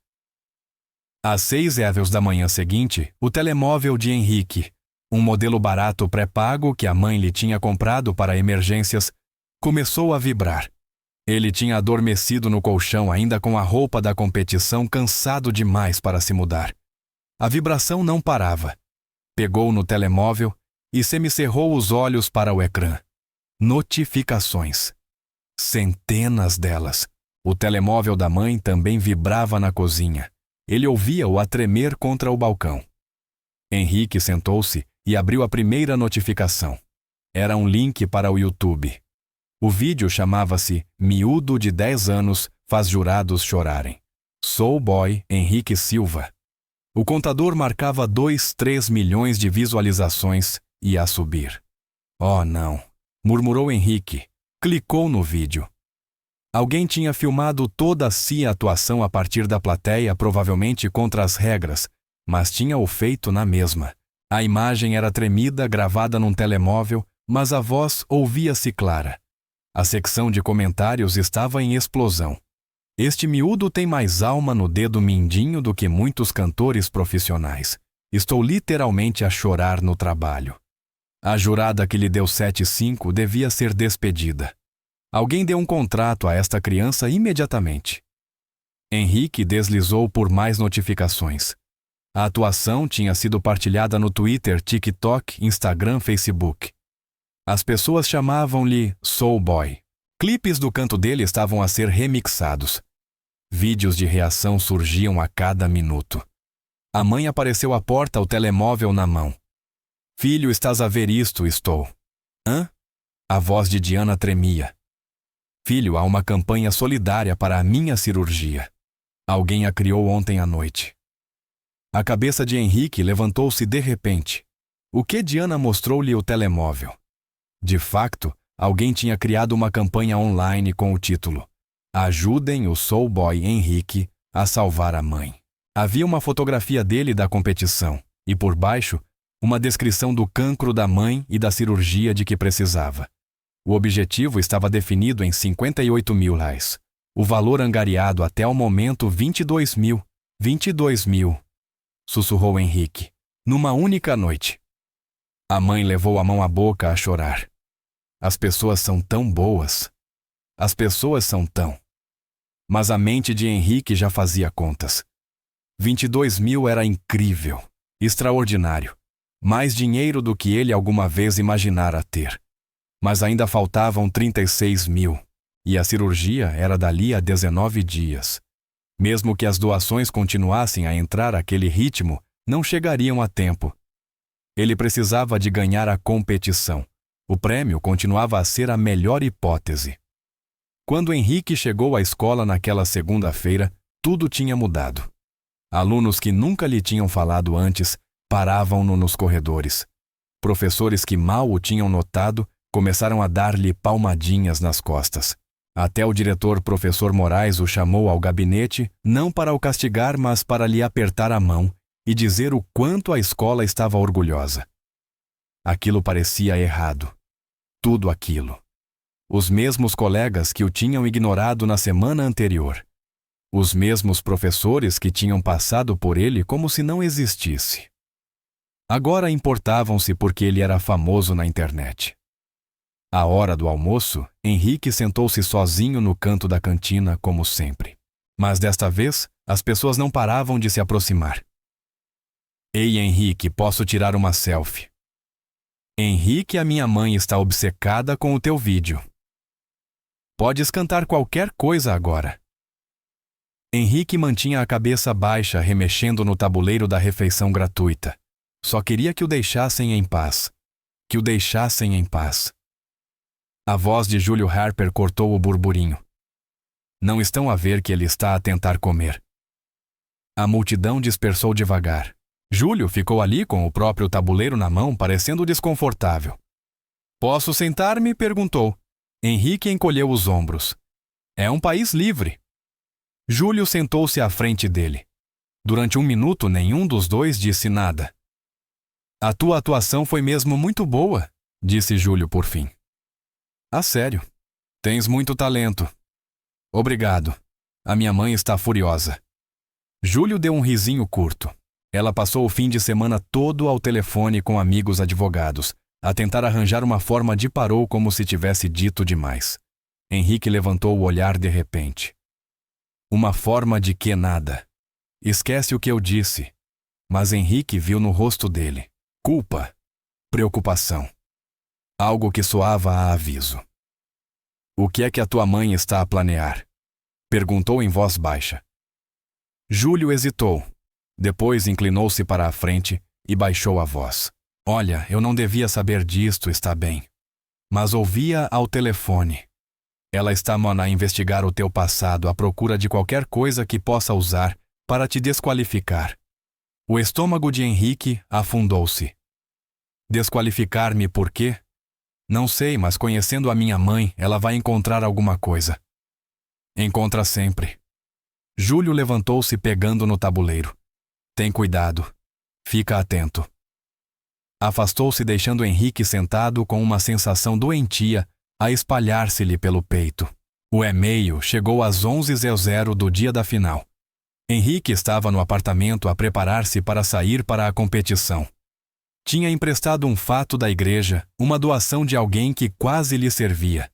A: Às 6h da manhã seguinte, o telemóvel de Henrique, um modelo barato pré-pago que a mãe lhe tinha comprado para emergências, começou a vibrar. Ele tinha adormecido no colchão ainda com a roupa da competição, cansado demais para se mudar. A vibração não parava. Pegou no telemóvel e semicerrou os olhos para o ecrã. Notificações. Centenas delas. O telemóvel da mãe também vibrava na cozinha. Ele ouvia-o a tremer contra o balcão. Henrique sentou-se e abriu a primeira notificação. Era um link para o YouTube. O vídeo chamava-se Miúdo de 10 anos faz jurados chorarem. Soul Boy Henrique Silva. O contador marcava 2-3 milhões de visualizações e a subir. Oh, não, murmurou Henrique. Clicou no vídeo. Alguém tinha filmado toda a sua atuação a partir da plateia, provavelmente contra as regras, mas tinha-o feito na mesma. A imagem era tremida, gravada num telemóvel, mas a voz ouvia-se clara. A secção de comentários estava em explosão. Este miúdo tem mais alma no dedo mindinho do que muitos cantores profissionais. Estou literalmente a chorar no trabalho. A jurada que lhe deu 7,5 devia ser despedida. Alguém deu um contrato a esta criança imediatamente. Henrique deslizou por mais notificações. A atuação tinha sido partilhada no Twitter, TikTok, Instagram, Facebook. As pessoas chamavam-lhe Soul Boy. Clipes do canto dele estavam a ser remixados. Vídeos de reação surgiam a cada minuto. A mãe apareceu à porta, o telemóvel na mão. Filho, estás a ver isto? Estou. Hã? A voz de Diana tremia. Filho, há uma campanha solidária para a minha cirurgia. Alguém a criou ontem à noite. A cabeça de Henrique levantou-se de repente. O que Diana mostrou-lhe o telemóvel? De facto, alguém tinha criado uma campanha online com o título Ajudem o Soul Boy Henrique a salvar a mãe. Havia uma fotografia dele da competição e, por baixo, uma descrição do cancro da mãe e da cirurgia de que precisava. O objetivo estava definido em 58 mil reais. O valor angariado até o momento 22 mil. 22 mil, sussurrou Henrique, numa única noite. A mãe levou a mão à boca a chorar. As pessoas são tão boas. As pessoas são tão... Mas a mente de Henrique já fazia contas. 22 mil era incrível, extraordinário. Mais dinheiro do que ele alguma vez imaginara ter. Mas ainda faltavam 36 mil, e a cirurgia era dali a 19 dias. Mesmo que as doações continuassem a entrar àquele ritmo, não chegariam a tempo. Ele precisava de ganhar a competição. O prêmio continuava a ser a melhor hipótese. Quando Henrique chegou à escola naquela segunda-feira, tudo tinha mudado. Alunos que nunca lhe tinham falado antes paravam-no nos corredores. Professores que mal o tinham notado começaram a dar-lhe palmadinhas nas costas. Até o diretor, professor Moraes, o chamou ao gabinete, não para o castigar, mas para lhe apertar a mão e dizer o quanto a escola estava orgulhosa. Aquilo parecia errado. Tudo aquilo. Os mesmos colegas que o tinham ignorado na semana anterior. Os mesmos professores que tinham passado por ele como se não existisse. Agora importavam-se porque ele era famoso na internet. À hora do almoço, Henrique sentou-se sozinho no canto da cantina, como sempre. Mas desta vez, as pessoas não paravam de se aproximar. Ei, Henrique, posso tirar uma selfie? Henrique, a minha mãe está obcecada com o teu vídeo. Podes cantar qualquer coisa agora. Henrique mantinha a cabeça baixa, remexendo no tabuleiro da refeição gratuita. Só queria que o deixassem em paz. Que o deixassem em paz. A voz de Júlio Harper cortou o burburinho. Não estão a ver que ele está a tentar comer. A multidão dispersou devagar. Júlio ficou ali com o próprio tabuleiro na mão, parecendo desconfortável. Posso sentar-me? Perguntou. Henrique encolheu os ombros. É um país livre. Júlio sentou-se à frente dele. Durante 1 minuto, nenhum dos dois disse nada. A tua atuação foi mesmo muito boa, disse Júlio por fim. A sério. Tens muito talento. Obrigado. A minha mãe está furiosa. Júlio deu um risinho curto. Ela passou o fim de semana todo ao telefone com amigos advogados, a tentar arranjar uma forma de parou como se tivesse dito demais. Henrique levantou o olhar de repente. Uma forma de que nada. Esquece o que eu disse. Mas Henrique viu no rosto dele culpa, preocupação. Algo que soava a aviso. O que é que a tua mãe está a planear? Perguntou em voz baixa. Júlio hesitou. Depois inclinou-se para a frente e baixou a voz. Olha, eu não devia saber disto, está bem. Mas ouvia ao telefone. Ela está a investigar o teu passado à procura de qualquer coisa que possa usar para te desqualificar. O estômago de Henrique afundou-se. Desqualificar-me por quê? Não sei, mas conhecendo a minha mãe, ela vai encontrar alguma coisa. Encontra sempre. Júlio levantou-se pegando no tabuleiro. Tem cuidado. Fica atento. Afastou-se deixando Henrique sentado com uma sensação doentia a espalhar-se-lhe pelo peito. O e-mail chegou às 11h00 do dia da final. Henrique estava no apartamento a preparar-se para sair para a competição. Tinha emprestado um fato da igreja, uma doação de alguém que quase lhe servia.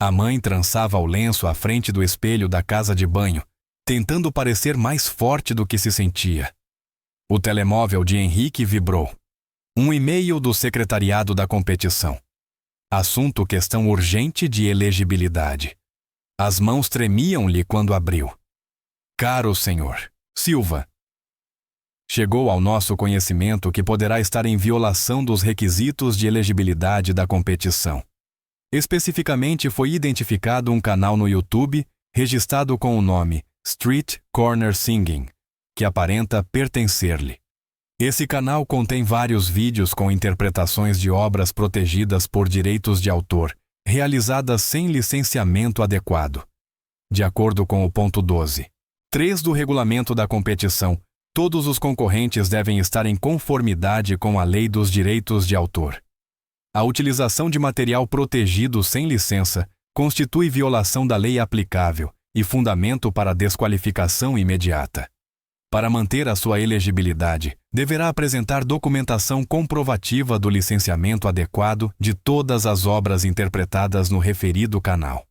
A: A mãe trançava o lenço à frente do espelho da casa de banho, tentando parecer mais forte do que se sentia. O telemóvel de Henrique vibrou. Um e-mail do secretariado da competição. Assunto: questão urgente de elegibilidade. As mãos tremiam-lhe quando abriu. Caro senhor Silva, chegou ao nosso conhecimento que poderá estar em violação dos requisitos de elegibilidade da competição. Especificamente foi identificado um canal no YouTube registrado com o nome Street Corner Singing, que aparenta pertencer-lhe. Esse canal contém vários vídeos com interpretações de obras protegidas por direitos de autor, realizadas sem licenciamento adequado. De acordo com o ponto 12.3 do regulamento da competição, todos os concorrentes devem estar em conformidade com a lei dos direitos de autor. A utilização de material protegido sem licença constitui violação da lei aplicável e fundamento para desqualificação imediata. Para manter a sua elegibilidade, deverá apresentar documentação comprovativa do licenciamento adequado de todas as obras interpretadas no referido canal.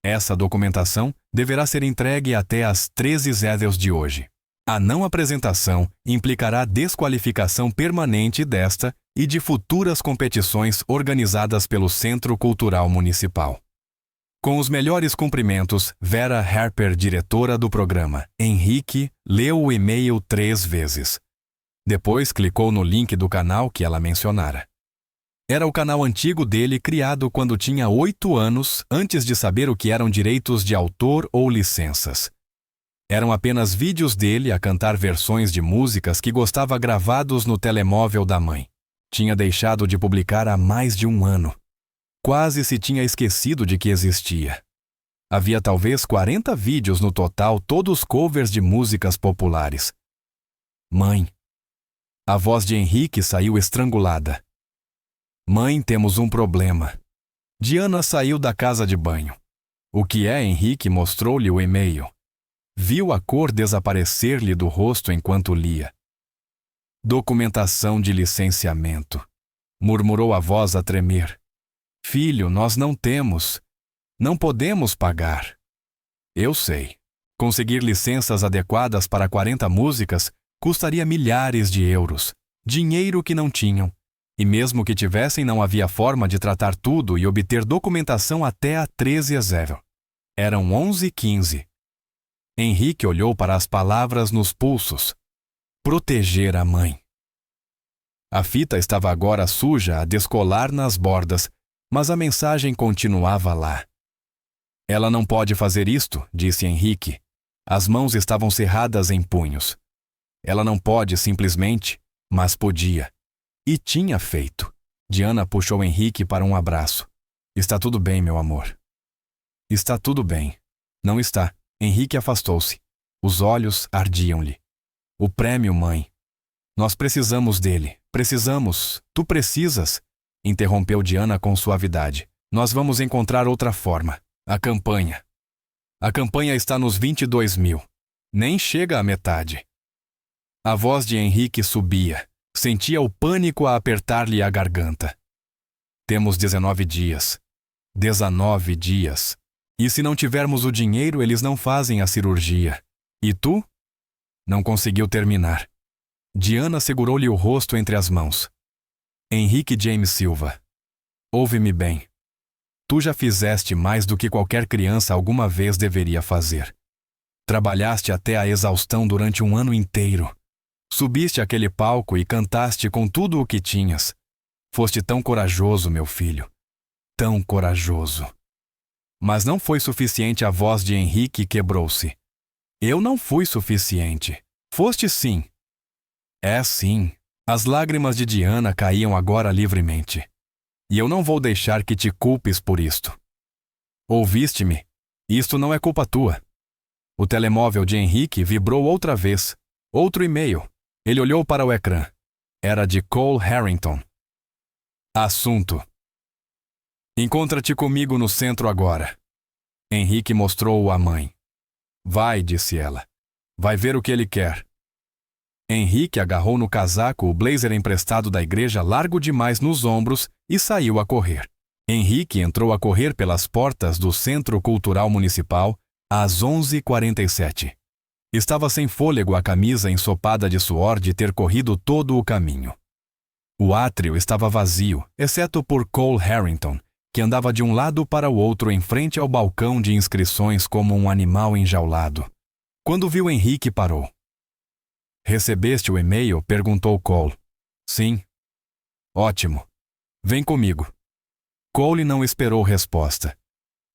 A: Essa documentação deverá ser entregue até às 13h de hoje. A não apresentação implicará desqualificação permanente desta e de futuras competições organizadas pelo Centro Cultural Municipal. Com os melhores cumprimentos, Vera Harper, diretora do programa. Henrique leu o e-mail 3 vezes. Depois clicou no link do canal que ela mencionara. Era o canal antigo dele, criado quando tinha 8 anos, antes de saber o que eram direitos de autor ou licenças. Eram apenas vídeos dele a cantar versões de músicas que gostava gravados no telemóvel da mãe. Tinha deixado de publicar há mais de um ano. Quase se tinha esquecido de que existia. Havia talvez 40 vídeos no total, todos covers de músicas populares. Mãe. A voz de Henrique saiu estrangulada. Mãe, temos um problema. Diana saiu da casa de banho. O que é? Henrique mostrou-lhe o e-mail. Viu a cor desaparecer-lhe do rosto enquanto lia. Documentação de licenciamento. Murmurou a voz a tremer. Filho, nós não temos. Não podemos pagar. Eu sei. Conseguir licenças adequadas para 40 músicas custaria milhares de euros. Dinheiro que não tinham. E mesmo que tivessem, não havia forma de tratar tudo e obter documentação até a 13h. Eram 11h15. Henrique olhou para as palavras nos pulsos. Proteger a mãe. A fita estava agora suja a descolar nas bordas, mas a mensagem continuava lá. Ela não pode fazer isto, disse Henrique. As mãos estavam cerradas em punhos. Ela não pode simplesmente, mas podia. E tinha feito. Diana puxou Henrique para um abraço. Está tudo bem, meu amor. Está tudo bem. Não está. Henrique afastou-se. Os olhos ardiam-lhe. O prêmio, mãe. Nós precisamos dele. Precisamos. Tu precisas. Interrompeu Diana com suavidade. Nós vamos encontrar outra forma. A campanha. A campanha está nos 22.000. Nem chega à metade. A voz de Henrique subia. Sentia o pânico a apertar-lhe a garganta. Temos 19 dias. 19 dias. E se não tivermos o dinheiro, eles não fazem a cirurgia. E tu? Não conseguiu terminar. Diana segurou-lhe o rosto entre as mãos. Henrique James Silva. Ouve-me bem. Tu já fizeste mais do que qualquer criança alguma vez deveria fazer. Trabalhaste até a exaustão durante um ano inteiro. Subiste àquele palco e cantaste com tudo o que tinhas. Foste tão corajoso, meu filho. Tão corajoso. Mas não foi suficiente. A voz de Henrique quebrou-se. Eu não fui suficiente. Foste sim. É sim. As lágrimas de Diana caíam agora livremente. E eu não vou deixar que te culpes por isto. Ouviste-me? Isto não é culpa tua. O telemóvel de Henrique vibrou outra vez. Outro e-mail. Ele olhou para o ecrã. Era de Cole Harrington. Assunto: encontra-te comigo no centro agora. Henrique mostrou-o à mãe. Vai, disse ela. Vai ver o que ele quer. Henrique agarrou no casaco o blazer emprestado da igreja largo demais nos ombros e saiu a correr. Henrique entrou a correr pelas portas do Centro Cultural Municipal às 11h47. Estava sem fôlego, a camisa ensopada de suor de ter corrido todo o caminho. O átrio estava vazio, exceto por Cole Harrington, que andava de um lado para o outro em frente ao balcão de inscrições como um animal enjaulado. Quando viu Henrique, parou. Recebeste o e-mail? Perguntou Cole. Sim. Ótimo. Vem comigo. Cole não esperou resposta.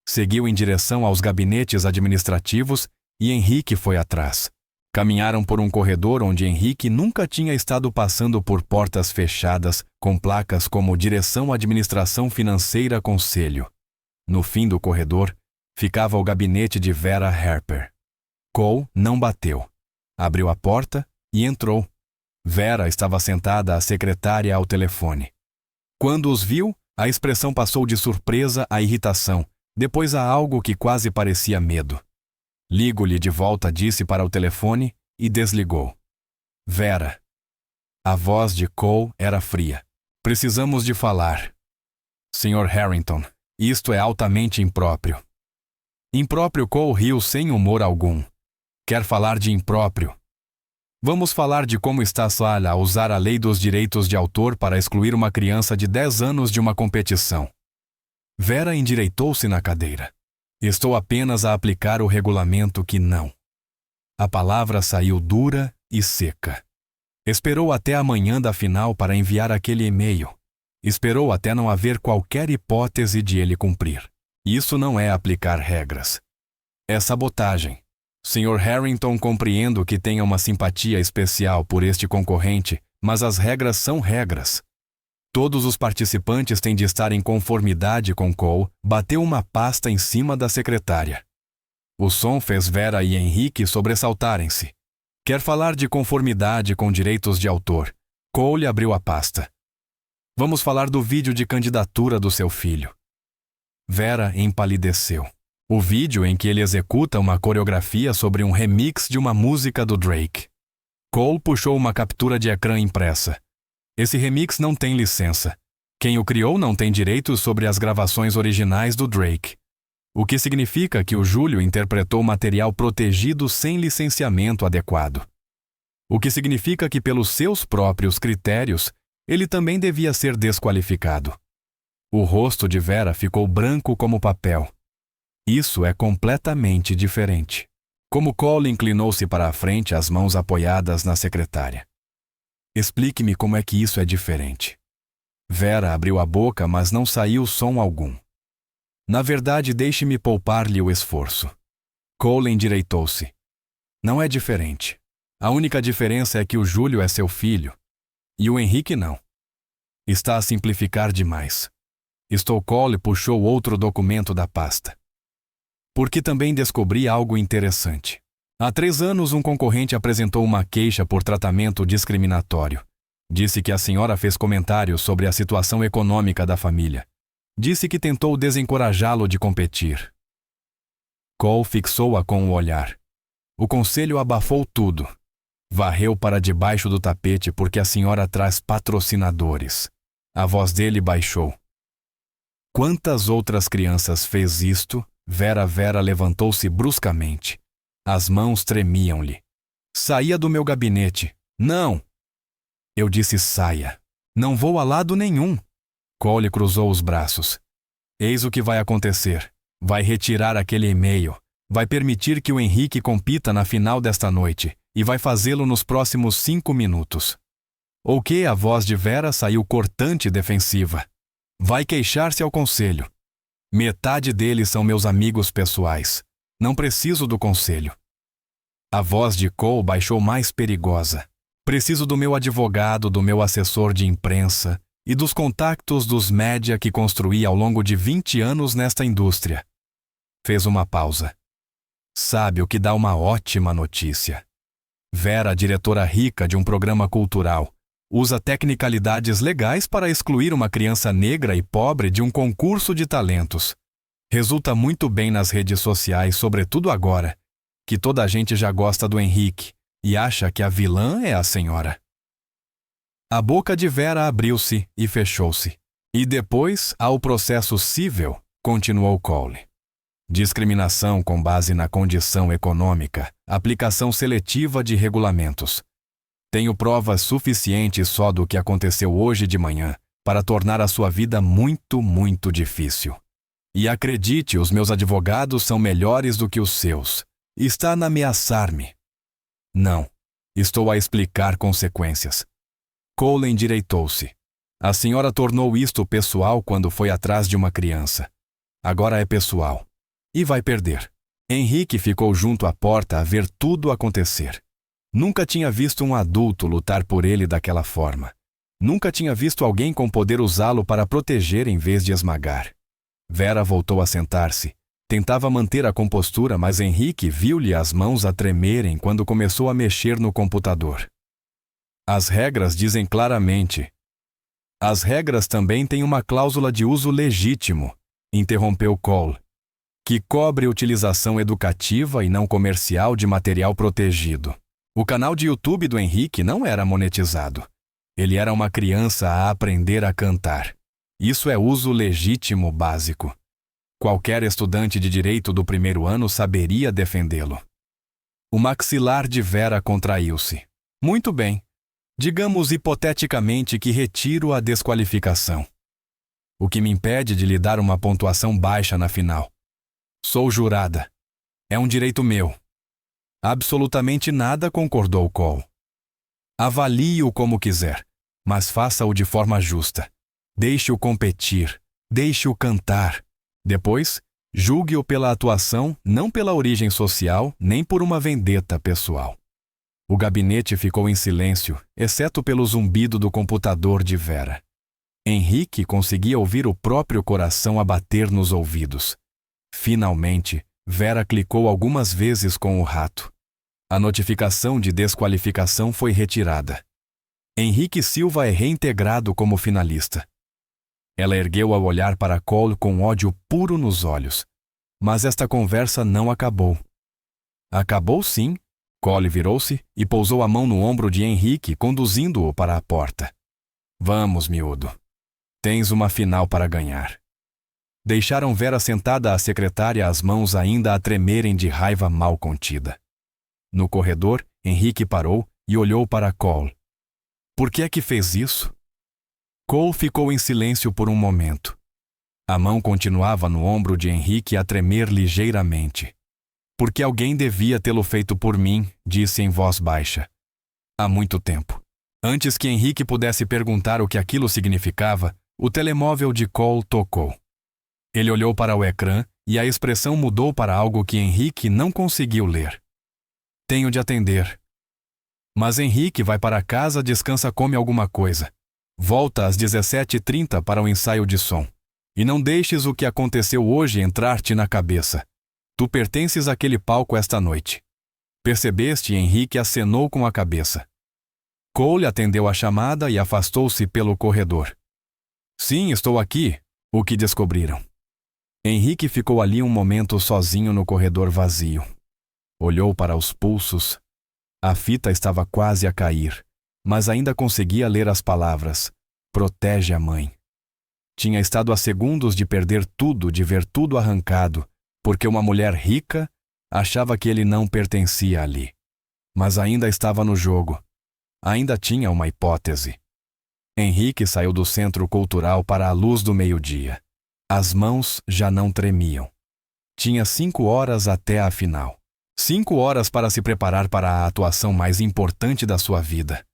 A: Seguiu em direção aos gabinetes administrativos e Henrique foi atrás. Caminharam por um corredor onde Henrique nunca tinha estado, passando por portas fechadas com placas como Direção Administração Financeira Conselho. No fim do corredor ficava o gabinete de Vera Harper. Cole não bateu. Abriu a porta e entrou. Vera estava sentada, a secretária, ao telefone. Quando os viu, a expressão passou de surpresa a irritação, depois a algo que quase parecia medo. Ligo-lhe de volta, disse para o telefone e desligou. Vera. A voz de Cole era fria. Precisamos de falar. Sr. Harrington, isto é altamente impróprio. Impróprio? Cole riu sem humor algum. Quer falar de impróprio? Vamos falar de como está Sala a usar a lei dos direitos de autor para excluir uma criança de 10 anos de uma competição. Vera endireitou-se na cadeira. Estou apenas a aplicar o regulamento que não. A palavra saiu dura e seca. Esperou até a manhã da final para enviar aquele e-mail. Esperou até não haver qualquer hipótese de ele cumprir. Isso não é aplicar regras. É sabotagem. Sr. Harrington, compreendo que tenha uma simpatia especial por este concorrente, mas as regras são regras. Todos os participantes têm de estar em conformidade com Cole. Bateu uma pasta em cima da secretária. O som fez Vera e Henrique sobressaltarem-se. Quer falar de conformidade com direitos de autor. Cole abriu a pasta. Vamos falar do vídeo de candidatura do seu filho. Vera empalideceu. O vídeo em que ele executa uma coreografia sobre um remix de uma música do Drake. Cole puxou uma captura de ecrã impressa. Esse remix não tem licença. Quem o criou não tem direitos sobre as gravações originais do Drake. O que significa que o Júlio interpretou material protegido sem licenciamento adequado. O que significa que, pelos seus próprios critérios, ele também devia ser desqualificado. O rosto de Vera ficou branco como papel. Isso é completamente diferente. Como Cole inclinou-se para a frente, as mãos apoiadas na secretária. Explique-me como é que isso é diferente. Vera abriu a boca, mas não saiu som algum. Na verdade, deixe-me poupar-lhe o esforço. Cole endireitou-se. Não é diferente. A única diferença é que o Júlio é seu filho. E o Henrique não. Está a simplificar demais. Cole puxou outro documento da pasta. Porque também descobri algo interessante. Há 3 anos, um concorrente apresentou uma queixa por tratamento discriminatório. Disse que a senhora fez comentários sobre a situação econômica da família. Disse que tentou desencorajá-lo de competir. Cole fixou-a com o olhar. O conselho abafou tudo. Varreu para debaixo do tapete porque a senhora traz patrocinadores. A voz dele baixou. Quantas outras crianças fez isto? Vera levantou-se bruscamente. As mãos tremiam-lhe. Saia do meu gabinete. Não! Eu disse saia. Não vou a lado nenhum. Cole cruzou os braços. Eis o que vai acontecer. Vai retirar aquele e-mail. Vai permitir que o Henrique compita na final desta noite. E vai fazê-lo nos próximos 5 minutos. O que? A voz de Vera saiu cortante e defensiva. Vai queixar-se ao conselho. Metade deles são meus amigos pessoais. Não preciso do conselho. A voz de Cole baixou mais perigosa. Preciso do meu advogado, do meu assessor de imprensa e dos contactos dos média que construí ao longo de 20 anos nesta indústria. Fez uma pausa. Sabe o que dá uma ótima notícia? Vera, diretora rica de um programa cultural, usa tecnicalidades legais para excluir uma criança negra e pobre de um concurso de talentos. Resulta muito bem nas redes sociais, sobretudo agora, que toda a gente já gosta do Henrique e acha que a vilã é a senhora. A boca de Vera abriu-se e fechou-se. E depois, há o processo cível, continuou Cole. Discriminação com base na condição econômica, aplicação seletiva de regulamentos. Tenho provas suficientes só do que aconteceu hoje de manhã para tornar a sua vida muito, muito difícil. E acredite, os meus advogados são melhores do que os seus. Está a ameaçar-me. Não, estou a explicar consequências. Cole endireitou-se. A senhora tornou isto pessoal quando foi atrás de uma criança. Agora é pessoal. E vai perder. Henrique ficou junto à porta a ver tudo acontecer. Nunca tinha visto um adulto lutar por ele daquela forma. Nunca tinha visto alguém com poder usá-lo para proteger em vez de esmagar. Vera voltou a sentar-se. Tentava manter a compostura, mas Henrique viu-lhe as mãos a tremerem quando começou a mexer no computador. As regras dizem claramente. As regras também têm uma cláusula de uso legítimo, interrompeu Cole, que cobre utilização educativa e não comercial de material protegido. O canal de YouTube do Henrique não era monetizado. Ele era uma criança a aprender a cantar. Isso é uso legítimo básico. Qualquer estudante de direito do primeiro ano saberia defendê-lo. O maxilar de Vera contraiu-se. Muito bem. Digamos hipoteticamente que retiro a desqualificação. O que me impede de lhe dar uma pontuação baixa na final? Sou jurada. É um direito meu. Absolutamente nada, concordou Cole. Avalie-o como quiser, mas faça-o de forma justa. Deixe-o competir, deixe-o cantar. Depois, julgue-o pela atuação, não pela origem social, nem por uma vendetta pessoal. O gabinete ficou em silêncio, exceto pelo zumbido do computador de Vera. Henrique conseguia ouvir o próprio coração a bater nos ouvidos. Finalmente, Vera clicou algumas vezes com o rato. A notificação de desqualificação foi retirada. Henrique Silva é reintegrado como finalista. Ela ergueu ao olhar para Cole com ódio puro nos olhos. Mas esta conversa não acabou. Acabou sim. Cole virou-se e pousou a mão no ombro de Henrique, conduzindo-o para a porta. Vamos, miúdo. Tens uma final para ganhar. Deixaram Vera sentada à secretária, as mãos ainda a tremerem de raiva mal contida. No corredor, Henrique parou e olhou para Cole. Por que é que fez isso? Cole ficou em silêncio por um momento. A mão continuava no ombro de Henrique a tremer ligeiramente. Porque alguém devia tê-lo feito por mim, disse em voz baixa. Há muito tempo. Antes que Henrique pudesse perguntar o que aquilo significava, o telemóvel de Cole tocou. Ele olhou para o ecrã e a expressão mudou para algo que Henrique não conseguiu ler. Tenho de atender. Mas Henrique vai para casa, descansa, come alguma coisa. Volta às 17h30 para o ensaio de som. E não deixes o que aconteceu hoje entrar-te na cabeça. Tu pertences àquele palco esta noite. Percebeste? Henrique acenou com a cabeça. Cole atendeu a chamada e afastou-se pelo corredor. Sim, estou aqui. O que descobriram? Henrique ficou ali um momento sozinho no corredor vazio. Olhou para os pulsos. A fita estava quase a cair, mas ainda conseguia ler as palavras. Protege a mãe. Tinha estado a segundos de perder tudo, de ver tudo arrancado, porque uma mulher rica achava que ele não pertencia ali. Mas ainda estava no jogo. Ainda tinha uma hipótese. Henrique saiu do centro cultural para a luz do meio-dia. As mãos já não tremiam. Tinha 5 horas até a final. 5 horas para se preparar para a atuação mais importante da sua vida.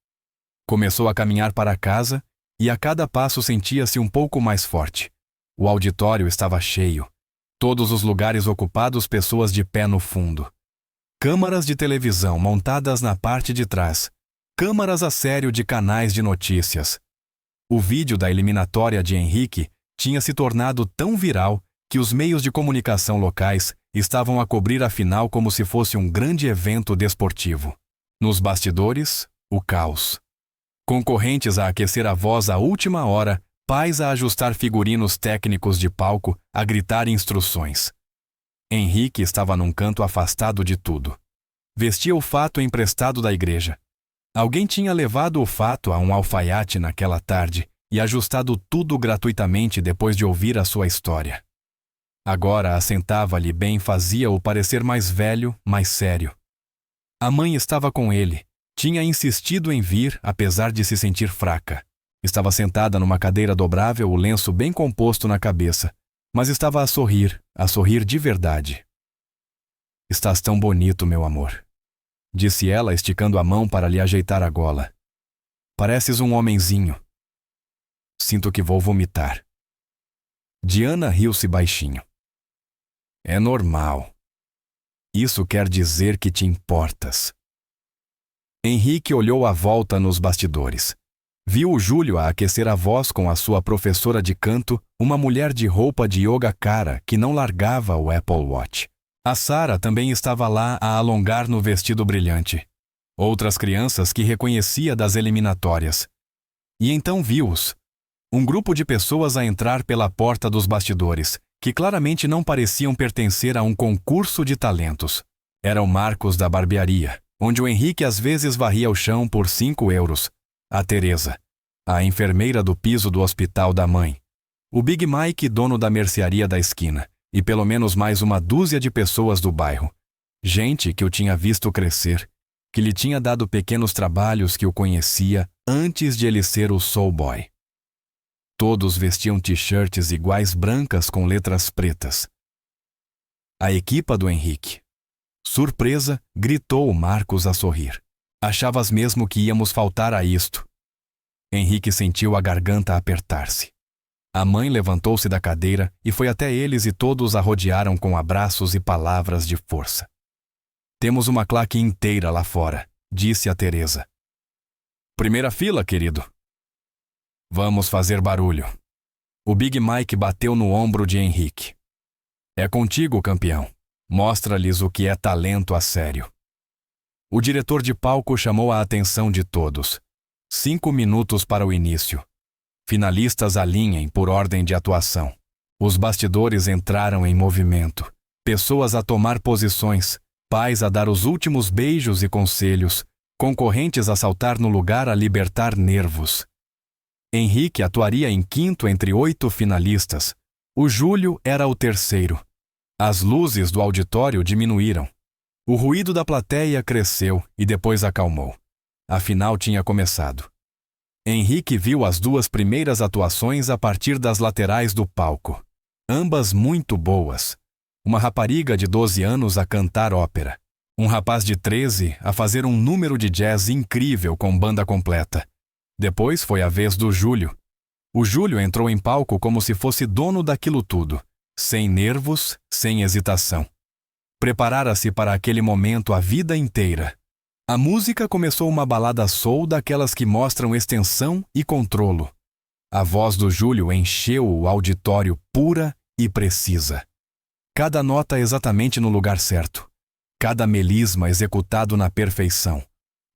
A: Começou a caminhar para casa e a cada passo sentia-se um pouco mais forte. O auditório estava cheio. Todos os lugares ocupados, pessoas de pé no fundo. Câmaras de televisão montadas na parte de trás. Câmaras a sério de canais de notícias. O vídeo da eliminatória de Henrique tinha se tornado tão viral que os meios de comunicação locais estavam a cobrir a final como se fosse um grande evento desportivo. Nos bastidores, o caos. Concorrentes a aquecer a voz à última hora, pais a ajustar figurinos técnicos de palco, a gritar instruções. Henrique estava num canto afastado de tudo. Vestia o fato emprestado da igreja. Alguém tinha levado o fato a um alfaiate naquela tarde e ajustado tudo gratuitamente depois de ouvir a sua história. Agora assentava-lhe bem, fazia-o parecer mais velho, mais sério. A mãe estava com ele. Tinha insistido em vir, apesar de se sentir fraca. Estava sentada numa cadeira dobrável, o lenço bem composto na cabeça, mas estava a sorrir de verdade. Estás tão bonito, meu amor, disse ela, esticando a mão para lhe ajeitar a gola. Pareces um homenzinho. Sinto que vou vomitar. Diana riu-se baixinho. É normal. Isso quer dizer que te importas. Henrique olhou à volta nos bastidores. Viu o Júlio a aquecer a voz com a sua professora de canto, uma mulher de roupa de yoga cara que não largava o Apple Watch. A Sara também estava lá a alongar no vestido brilhante. Outras crianças que reconhecia das eliminatórias. E então viu-os. Um grupo de pessoas a entrar pela porta dos bastidores, que claramente não pareciam pertencer a um concurso de talentos. Era o Marcos da barbearia, onde o Henrique às vezes varria o chão por 5 euros. A Teresa, a enfermeira do piso do hospital da mãe. O Big Mike, dono da mercearia da esquina. E pelo menos mais uma dúzia de pessoas do bairro. Gente que o tinha visto crescer, que lhe tinha dado pequenos trabalhos, que o conhecia antes de ele ser o soul boy. Todos vestiam t-shirts iguais brancas com letras pretas. A equipa do Henrique. Surpresa, gritou Marcos a sorrir. Achavas mesmo que íamos faltar a isto? Henrique sentiu a garganta apertar-se. A mãe levantou-se da cadeira e foi até eles e todos a rodearam com abraços e palavras de força. Temos uma claque inteira lá fora, disse a Teresa. Primeira fila, querido. Vamos fazer barulho. O Big Mike bateu no ombro de Henrique. É contigo, campeão. Mostra-lhes o que é talento a sério. O diretor de palco chamou a atenção de todos. 5 minutos para o início. Finalistas alinhem por ordem de atuação. Os bastidores entraram em movimento. Pessoas a tomar posições, pais a dar os últimos beijos e conselhos, concorrentes a saltar no lugar a libertar nervos. Henrique atuaria em quinto entre 8 finalistas. O Júlio era o terceiro. As luzes do auditório diminuíram. O ruído da plateia cresceu e depois acalmou. A final tinha começado. Henrique viu as 2 primeiras atuações a partir das laterais do palco. Ambas muito boas. Uma rapariga de 12 anos a cantar ópera. Um rapaz de 13 a fazer um número de jazz incrível com banda completa. Depois foi a vez do Júlio. O Júlio entrou em palco como se fosse dono daquilo tudo. Sem nervos, sem hesitação. Preparara-se para aquele momento a vida inteira. A música começou uma balada soul daquelas que mostram extensão e controlo. A voz do Júlio encheu o auditório pura e precisa. Cada nota exatamente no lugar certo. Cada melisma executado na perfeição.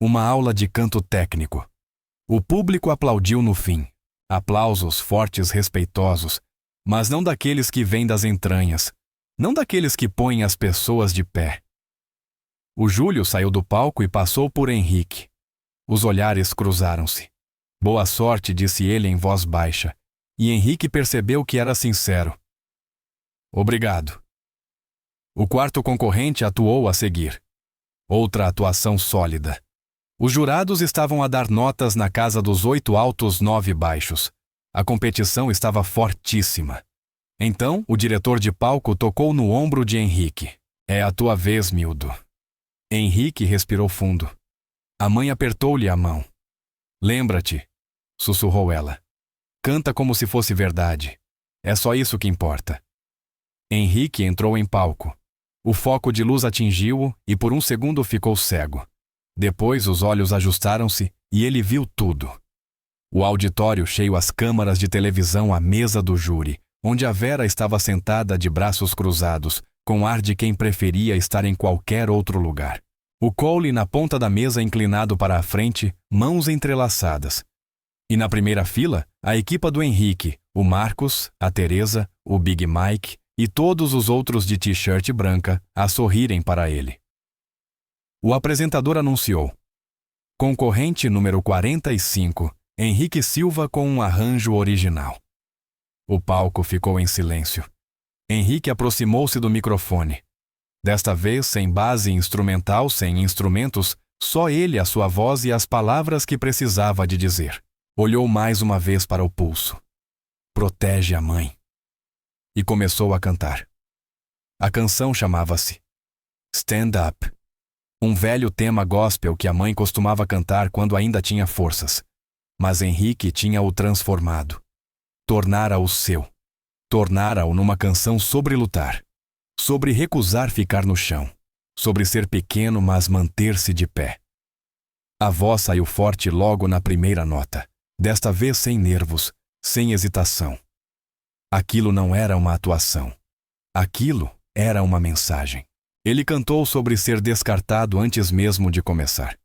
A: Uma aula de canto técnico. O público aplaudiu no fim. Aplausos fortes, respeitosos, mas não daqueles que vêm das entranhas. Não daqueles que põem as pessoas de pé. O Júlio saiu do palco e passou por Henrique. Os olhares cruzaram-se. Boa sorte, disse ele em voz baixa, e Henrique percebeu que era sincero. Obrigado. O quarto concorrente atuou a seguir. Outra atuação sólida. Os jurados estavam a dar notas na casa dos 8 altos, 9 baixos. A competição estava fortíssima. Então, o diretor de palco tocou no ombro de Henrique. É a tua vez, Mildo. Henrique respirou fundo. A mãe apertou-lhe a mão. Lembra-te, sussurrou ela. Canta como se fosse verdade. É só isso que importa. Henrique entrou em palco. O foco de luz atingiu-o e por um segundo ficou cego. Depois os olhos ajustaram-se e ele viu tudo. O auditório cheio as câmaras de televisão à mesa do júri, onde a Vera estava sentada de braços cruzados, com ar de quem preferia estar em qualquer outro lugar. O Cole na ponta da mesa inclinado para a frente, mãos entrelaçadas. E na primeira fila, a equipa do Henrique, o Marcos, a Teresa, o Big Mike e todos os outros de t-shirt branca a sorrirem para ele. O apresentador anunciou: concorrente número 45, Henrique Silva com um arranjo original. O palco ficou em silêncio. Henrique aproximou-se do microfone. Desta vez, sem base instrumental, sem instrumentos, só ele, a sua voz e as palavras que precisava de dizer. Olhou mais uma vez para o pulso. Protege a mãe. E começou a cantar. A canção chamava-se Stand Up, um velho tema gospel que a mãe costumava cantar quando ainda tinha forças. Mas Henrique tinha-o transformado. Tornara-o seu. Tornara-o numa canção sobre lutar. Sobre recusar ficar no chão. Sobre ser pequeno, mas manter-se de pé. A voz saiu forte logo na primeira nota. Desta vez sem nervos, sem hesitação. Aquilo não era uma atuação. Aquilo era uma mensagem. Ele cantou sobre ser descartado antes mesmo de começar.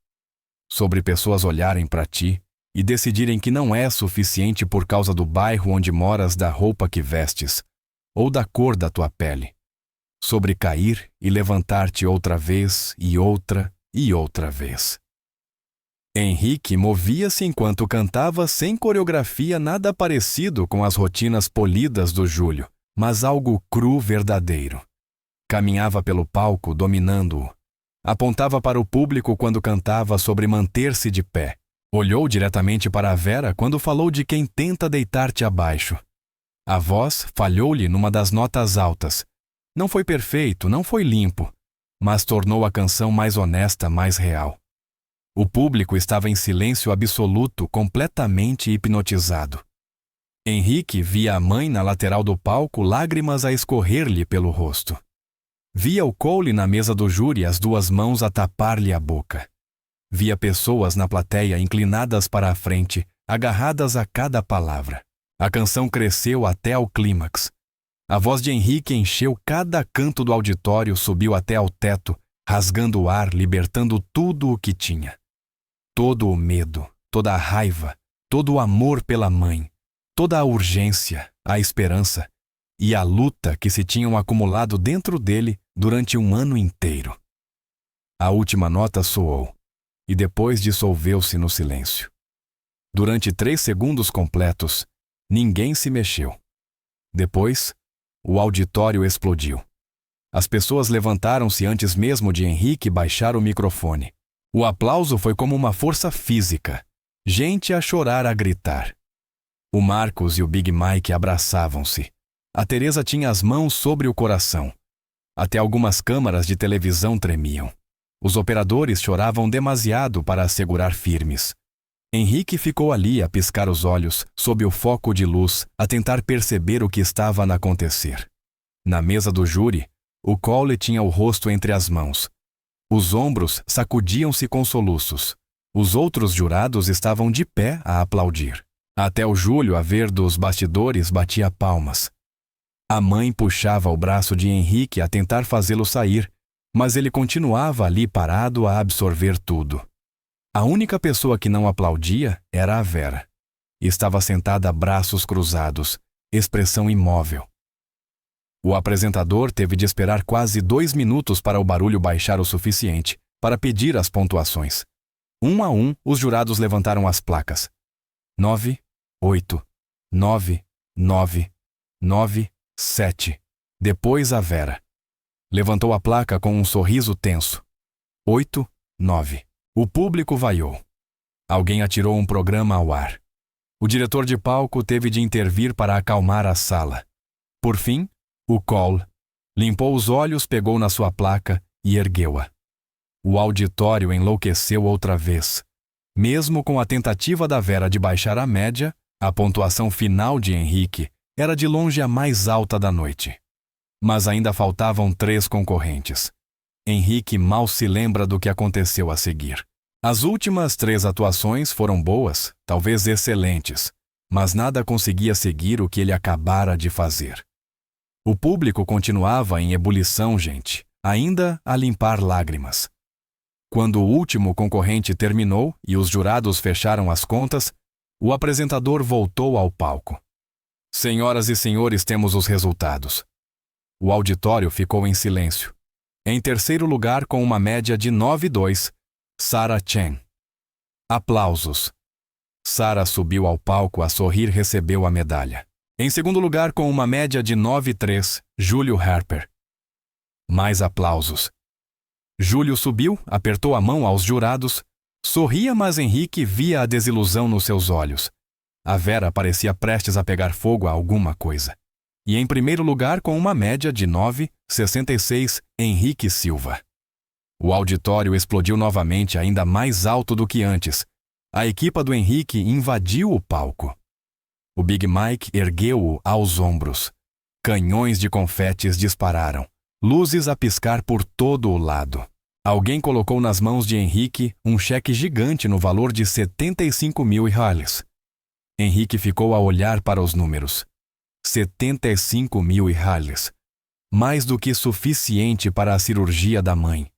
A: Sobre pessoas olharem para ti e decidirem que não é suficiente por causa do bairro onde moras, da roupa que vestes, ou da cor da tua pele. Sobre cair e levantar-te outra vez e outra vez. Henrique movia-se enquanto cantava sem coreografia nada parecido com as rotinas polidas do Júlio, mas algo cru verdadeiro. Caminhava pelo palco dominando-o. Apontava para o público quando cantava sobre manter-se de pé. Olhou diretamente para a Vera quando falou de quem tenta deitar-te abaixo. A voz falhou-lhe numa das notas altas. Não foi perfeito, não foi limpo, mas tornou a canção mais honesta, mais real. O público estava em silêncio absoluto, completamente hipnotizado. Henrique via a mãe na lateral do palco, lágrimas a escorrer-lhe pelo rosto. Via o Cole na mesa do júri, as duas mãos a tapar-lhe a boca. Via pessoas na plateia inclinadas para a frente, agarradas a cada palavra. A canção cresceu até ao clímax. A voz de Henrique encheu cada canto do auditório, subiu até ao teto, rasgando o ar, libertando tudo o que tinha. Todo o medo, toda a raiva, todo o amor pela mãe, toda a urgência, a esperança e a luta que se tinham acumulado dentro dele durante um ano inteiro. A última nota soou e depois dissolveu-se no silêncio. Durante 3 segundos completos, ninguém se mexeu. Depois, o auditório explodiu. As pessoas levantaram-se antes mesmo de Henrique baixar o microfone. O aplauso foi como uma força física. Gente a chorar, a gritar. O Marcos e o Big Mike abraçavam-se. A Teresa tinha as mãos sobre o coração. Até algumas câmaras de televisão tremiam. Os operadores choravam demasiado para as segurar firmes. Henrique ficou ali a piscar os olhos, sob o foco de luz, a tentar perceber o que estava a acontecer. Na mesa do júri, o Cole tinha o rosto entre as mãos. Os ombros sacudiam-se com soluços. Os outros jurados estavam de pé a aplaudir. Até o Júlio, a ver dos bastidores, batia palmas. A mãe puxava o braço de Henrique a tentar fazê-lo sair, mas ele continuava ali parado a absorver tudo. A única pessoa que não aplaudia era a Vera. Estava sentada, braços cruzados, expressão imóvel. O apresentador teve de esperar quase 2 minutos para o barulho baixar o suficiente para pedir as pontuações. 1 a 1, os jurados levantaram as placas. 9, 8, 9, 9, 9, 7. Depois a Vera. Levantou a placa com um sorriso tenso. 8, 9. O público vaiou. Alguém atirou um programa ao ar. O diretor de palco teve de intervir para acalmar a sala. Por fim, o Cole limpou os olhos, pegou na sua placa e ergueu-a. O auditório enlouqueceu outra vez. Mesmo com a tentativa da Vera de baixar a média, a pontuação final de Henrique era de longe a mais alta da noite. Mas ainda faltavam 3 concorrentes. Henrique mal se lembra do que aconteceu a seguir. As últimas 3 atuações foram boas, talvez excelentes, mas nada conseguia seguir o que ele acabara de fazer. O público continuava em ebulição, gente, ainda a limpar lágrimas. Quando o último concorrente terminou e os jurados fecharam as contas, o apresentador voltou ao palco. Senhoras e senhores, temos os resultados. O auditório ficou em silêncio. Em terceiro lugar, com uma média de 9,2, Sarah Chen. Aplausos. Sarah subiu ao palco a sorrir e recebeu a medalha. Em segundo lugar, com uma média de 9,3, Júlio Harper. Mais aplausos. Júlio subiu, apertou a mão aos jurados, sorria, mas Henrique via a desilusão nos seus olhos. A Vera parecia prestes a pegar fogo a alguma coisa. E em primeiro lugar, com uma média de 9,66, Henrique Silva. O auditório explodiu novamente, ainda mais alto do que antes. A equipa do Henrique invadiu o palco. O Big Mike ergueu-o aos ombros. Canhões de confetes dispararam, luzes a piscar por todo o lado. Alguém colocou nas mãos de Henrique um cheque gigante no valor de 75 mil reais. Henrique ficou a olhar para os números. 75 mil reais. Mais do que suficiente para a cirurgia da mãe.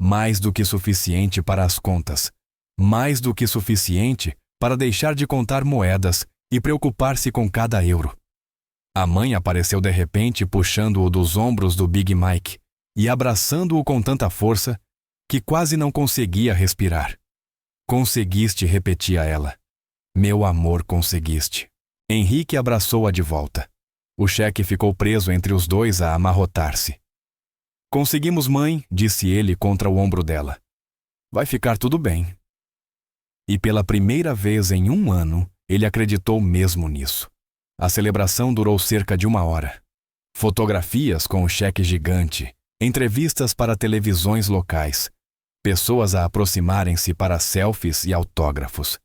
A: Mais do que suficiente para as contas. Mais do que suficiente para deixar de contar moedas e preocupar-se com cada euro. A mãe apareceu de repente, puxando-o dos ombros do Big Mike e abraçando-o com tanta força que quase não conseguia respirar. Conseguiste, repetia ela. Meu amor, conseguiste. Henrique abraçou-a de volta. O cheque ficou preso entre os dois a amarrotar-se. Conseguimos, mãe, disse ele contra o ombro dela. Vai ficar tudo bem. E pela primeira vez em 1 ano, ele acreditou mesmo nisso. A celebração durou cerca de 1 hora. Fotografias com o cheque gigante, entrevistas para televisões locais, pessoas a aproximarem-se para selfies e autógrafos.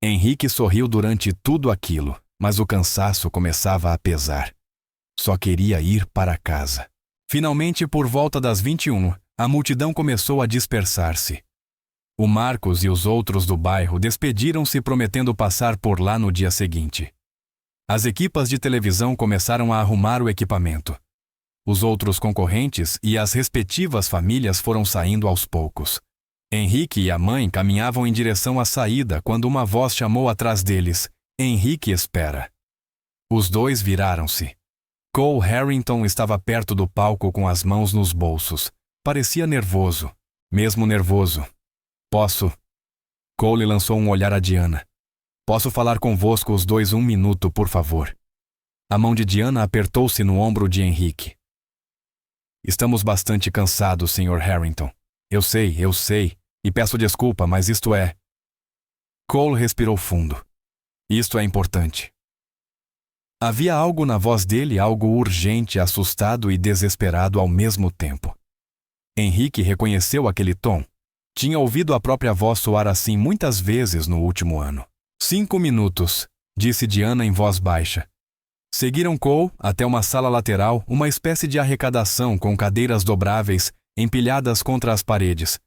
A: Henrique sorriu durante tudo aquilo, mas o cansaço começava a pesar. Só queria ir para casa. Finalmente, por volta das 21, a multidão começou a dispersar-se. O Marcos e os outros do bairro despediram-se prometendo passar por lá no dia seguinte. As equipas de televisão começaram a arrumar o equipamento. Os outros concorrentes e as respectivas famílias foram saindo aos poucos. Henrique e a mãe caminhavam em direção à saída quando uma voz chamou atrás deles: Henrique, espera. Os dois viraram-se. Cole Harrington estava perto do palco com as mãos nos bolsos. Parecia nervoso, mesmo nervoso. Posso? Cole lançou um olhar a Diana. Posso falar convosco os dois 1 minuto, por favor? A mão de Diana apertou-se no ombro de Henrique. Estamos bastante cansados, Sr. Harrington. Eu sei, e peço desculpa, mas isto é... Cole respirou fundo. Isto é importante. Havia algo na voz dele, algo urgente, assustado e desesperado ao mesmo tempo. Henrique reconheceu aquele tom. Tinha ouvido a própria voz soar assim muitas vezes no último ano. 5 minutos, disse Diana em voz baixa. Seguiram Cole até uma sala lateral, uma espécie de arrecadação com cadeiras dobráveis empilhadas contra as paredes.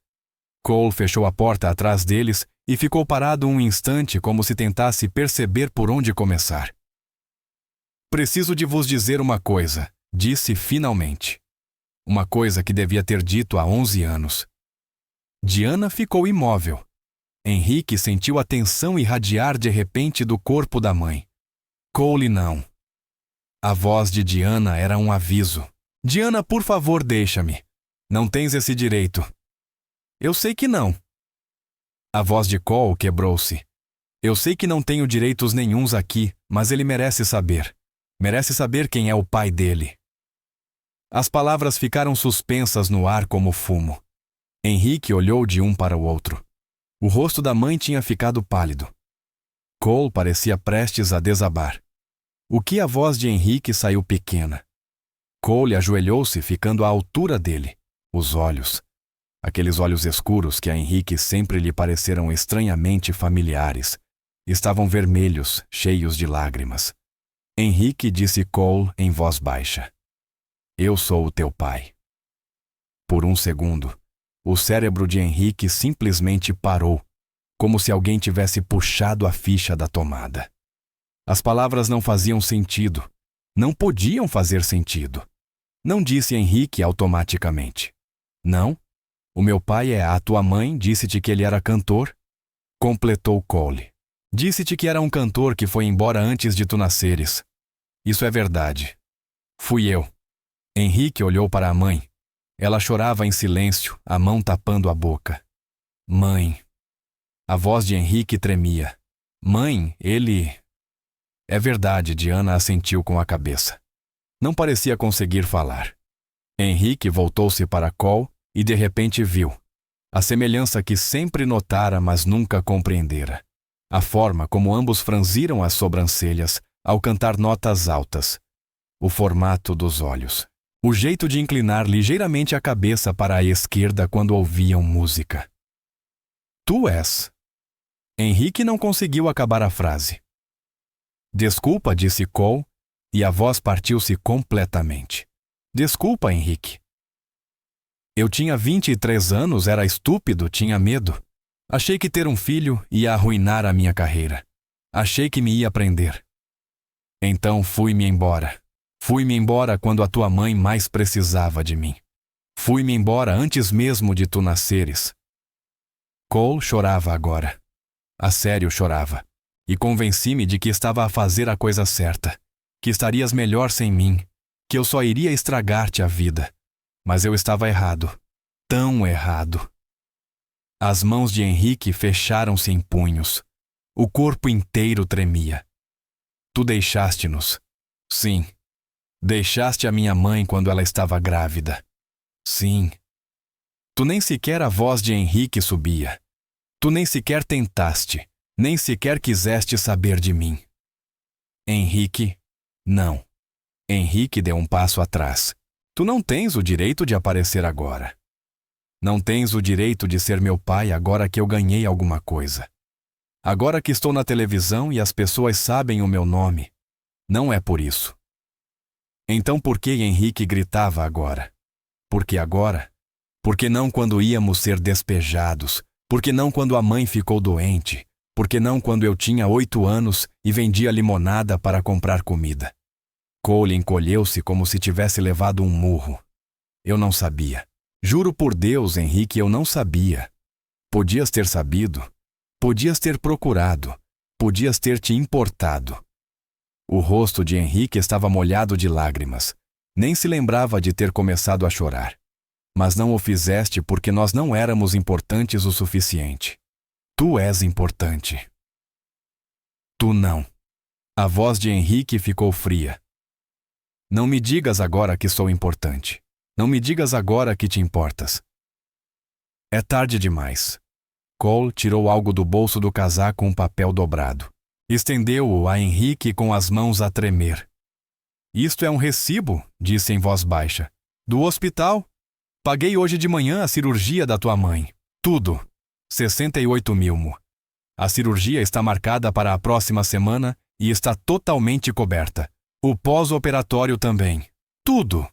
A: Cole fechou a porta atrás deles e ficou parado um instante como se tentasse perceber por onde começar. Preciso de vos dizer uma coisa, disse finalmente. Uma coisa que devia ter dito há 11 anos. Diana ficou imóvel. Henrique sentiu a tensão irradiar de repente do corpo da mãe. Cole não. A voz de Diana era um aviso. Diana, por favor, deixa-me. Não tens esse direito. Eu sei que não. A voz de Cole quebrou-se. Eu sei que não tenho direitos nenhuns aqui, mas ele merece saber. Merece saber quem é o pai dele. As palavras ficaram suspensas no ar como fumo. Henrique olhou de um para o outro. O rosto da mãe tinha ficado pálido. Cole parecia prestes a desabar. O que a voz de Henrique saiu pequena. Cole ajoelhou-se, ficando à altura dele. Os olhos. Aqueles olhos escuros que a Henrique sempre lhe pareceram estranhamente familiares. Estavam vermelhos, cheios de lágrimas. Henrique, disse Cole em voz baixa. Eu sou o teu pai. Por um segundo, o cérebro de Henrique simplesmente parou, como se alguém tivesse puxado a ficha da tomada. As palavras não faziam sentido. Não podiam fazer sentido. Não disse Henrique automaticamente. Não? O meu pai é a tua mãe, disse-te que ele era cantor? Completou Cole. Disse-te que era um cantor que foi embora antes de tu nasceres. Isso é verdade. Fui eu. Henrique olhou para a mãe. Ela chorava em silêncio, a mão tapando a boca. Mãe. A voz de Henrique tremia. Mãe, ele... É verdade, Diana assentiu com a cabeça. Não parecia conseguir falar. Henrique voltou-se para Cole e de repente viu a semelhança que sempre notara, mas nunca compreendera. A forma como ambos franziram as sobrancelhas ao cantar notas altas. O formato dos olhos. O jeito de inclinar ligeiramente a cabeça para a esquerda quando ouviam música. Tu és. Henrique não conseguiu acabar a frase. Desculpa, disse Cole, e a voz partiu-se completamente. Desculpa, Henrique. Eu tinha 23 anos, era estúpido, tinha medo. Achei que ter um filho ia arruinar a minha carreira. Achei que me ia prender. Então fui-me embora. Fui-me embora quando a tua mãe mais precisava de mim. Fui-me embora antes mesmo de tu nasceres. Cole chorava agora. A sério chorava. E convenci-me de que estava a fazer a coisa certa, que estarias melhor sem mim, que eu só iria estragar-te a vida. Mas eu estava errado. Tão errado. As mãos de Henrique fecharam-se em punhos. O corpo inteiro tremia. Tu deixaste-nos. Sim. Deixaste a minha mãe quando ela estava grávida. Sim. Tu nem sequer a voz de Henrique subia. Tu nem sequer tentaste. Nem sequer quiseste saber de mim. Henrique, não. Henrique deu um passo atrás. Tu não tens o direito de aparecer agora. Não tens o direito de ser meu pai agora que eu ganhei alguma coisa. Agora que estou na televisão e as pessoas sabem o meu nome. Não é por isso. Então por que Henrique gritava agora? Por que agora? Por que não quando íamos ser despejados? Por que não quando a mãe ficou doente? Por que não quando eu tinha 8 anos e vendia limonada para comprar comida? Cole encolheu-se como se tivesse levado um murro. Eu não sabia. Juro por Deus, Henrique, eu não sabia. Podias ter sabido. Podias ter procurado. Podias ter te importado. O rosto de Henrique estava molhado de lágrimas. Nem se lembrava de ter começado a chorar. Mas não o fizeste porque nós não éramos importantes o suficiente. Tu és importante. Tu não. A voz de Henrique ficou fria. Não me digas agora que sou importante. Não me digas agora que te importas. É tarde demais. Cole tirou algo do bolso do casaco, um papel dobrado. Estendeu-o a Henrique com as mãos a tremer. Isto é um recibo, disse em voz baixa. Do hospital. Paguei hoje de manhã a cirurgia da tua mãe. Tudo. 68 mil. A cirurgia está marcada para a próxima semana e está totalmente coberta. O pós-operatório também. Tudo.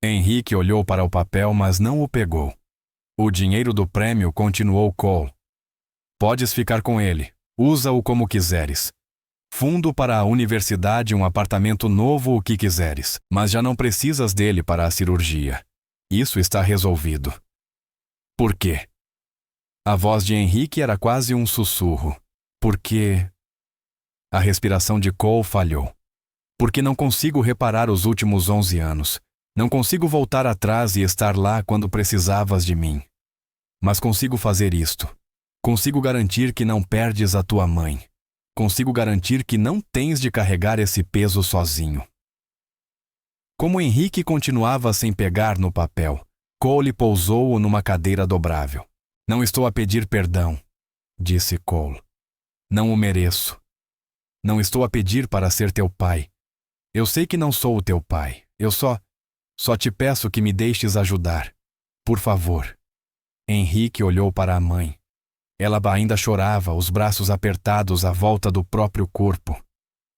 A: Henrique olhou para o papel, mas não o pegou. O dinheiro do prêmio, continuou Cole. Podes ficar com ele. Usa-o como quiseres. Fundo para a universidade, um apartamento novo, o que quiseres. Mas já não precisas dele para a cirurgia. Isso está resolvido. Por quê? A voz de Henrique era quase um sussurro. Porque... A respiração de Cole falhou. Porque não consigo reparar os últimos 11 anos. Não consigo voltar atrás e estar lá quando precisavas de mim. Mas consigo fazer isto. Consigo garantir que não perdes a tua mãe. Consigo garantir que não tens de carregar esse peso sozinho. Como Henrique continuava sem pegar no papel, Cole pousou-o numa cadeira dobrável. Não estou a pedir perdão, disse Cole. Não o mereço. Não estou a pedir para ser teu pai. Eu sei que não sou o teu pai. Eu só te peço que me deixes ajudar. Por favor. Henrique olhou para a mãe. Ela ainda chorava, os braços apertados à volta do próprio corpo.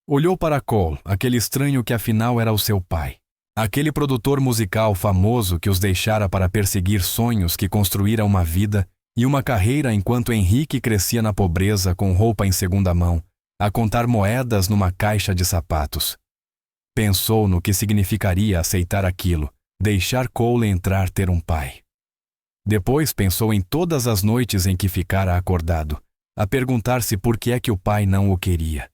A: Olhou para Cole, aquele estranho que afinal era o seu pai. Aquele produtor musical famoso que os deixara para perseguir sonhos que construíra uma vida e uma carreira enquanto Henrique crescia na pobreza com roupa em segunda mão, a contar moedas numa caixa de sapatos. Pensou no que significaria aceitar aquilo, deixar Cole entrar ter um pai. Depois pensou em todas as noites em que ficara acordado, a perguntar-se por que é que o pai não o queria.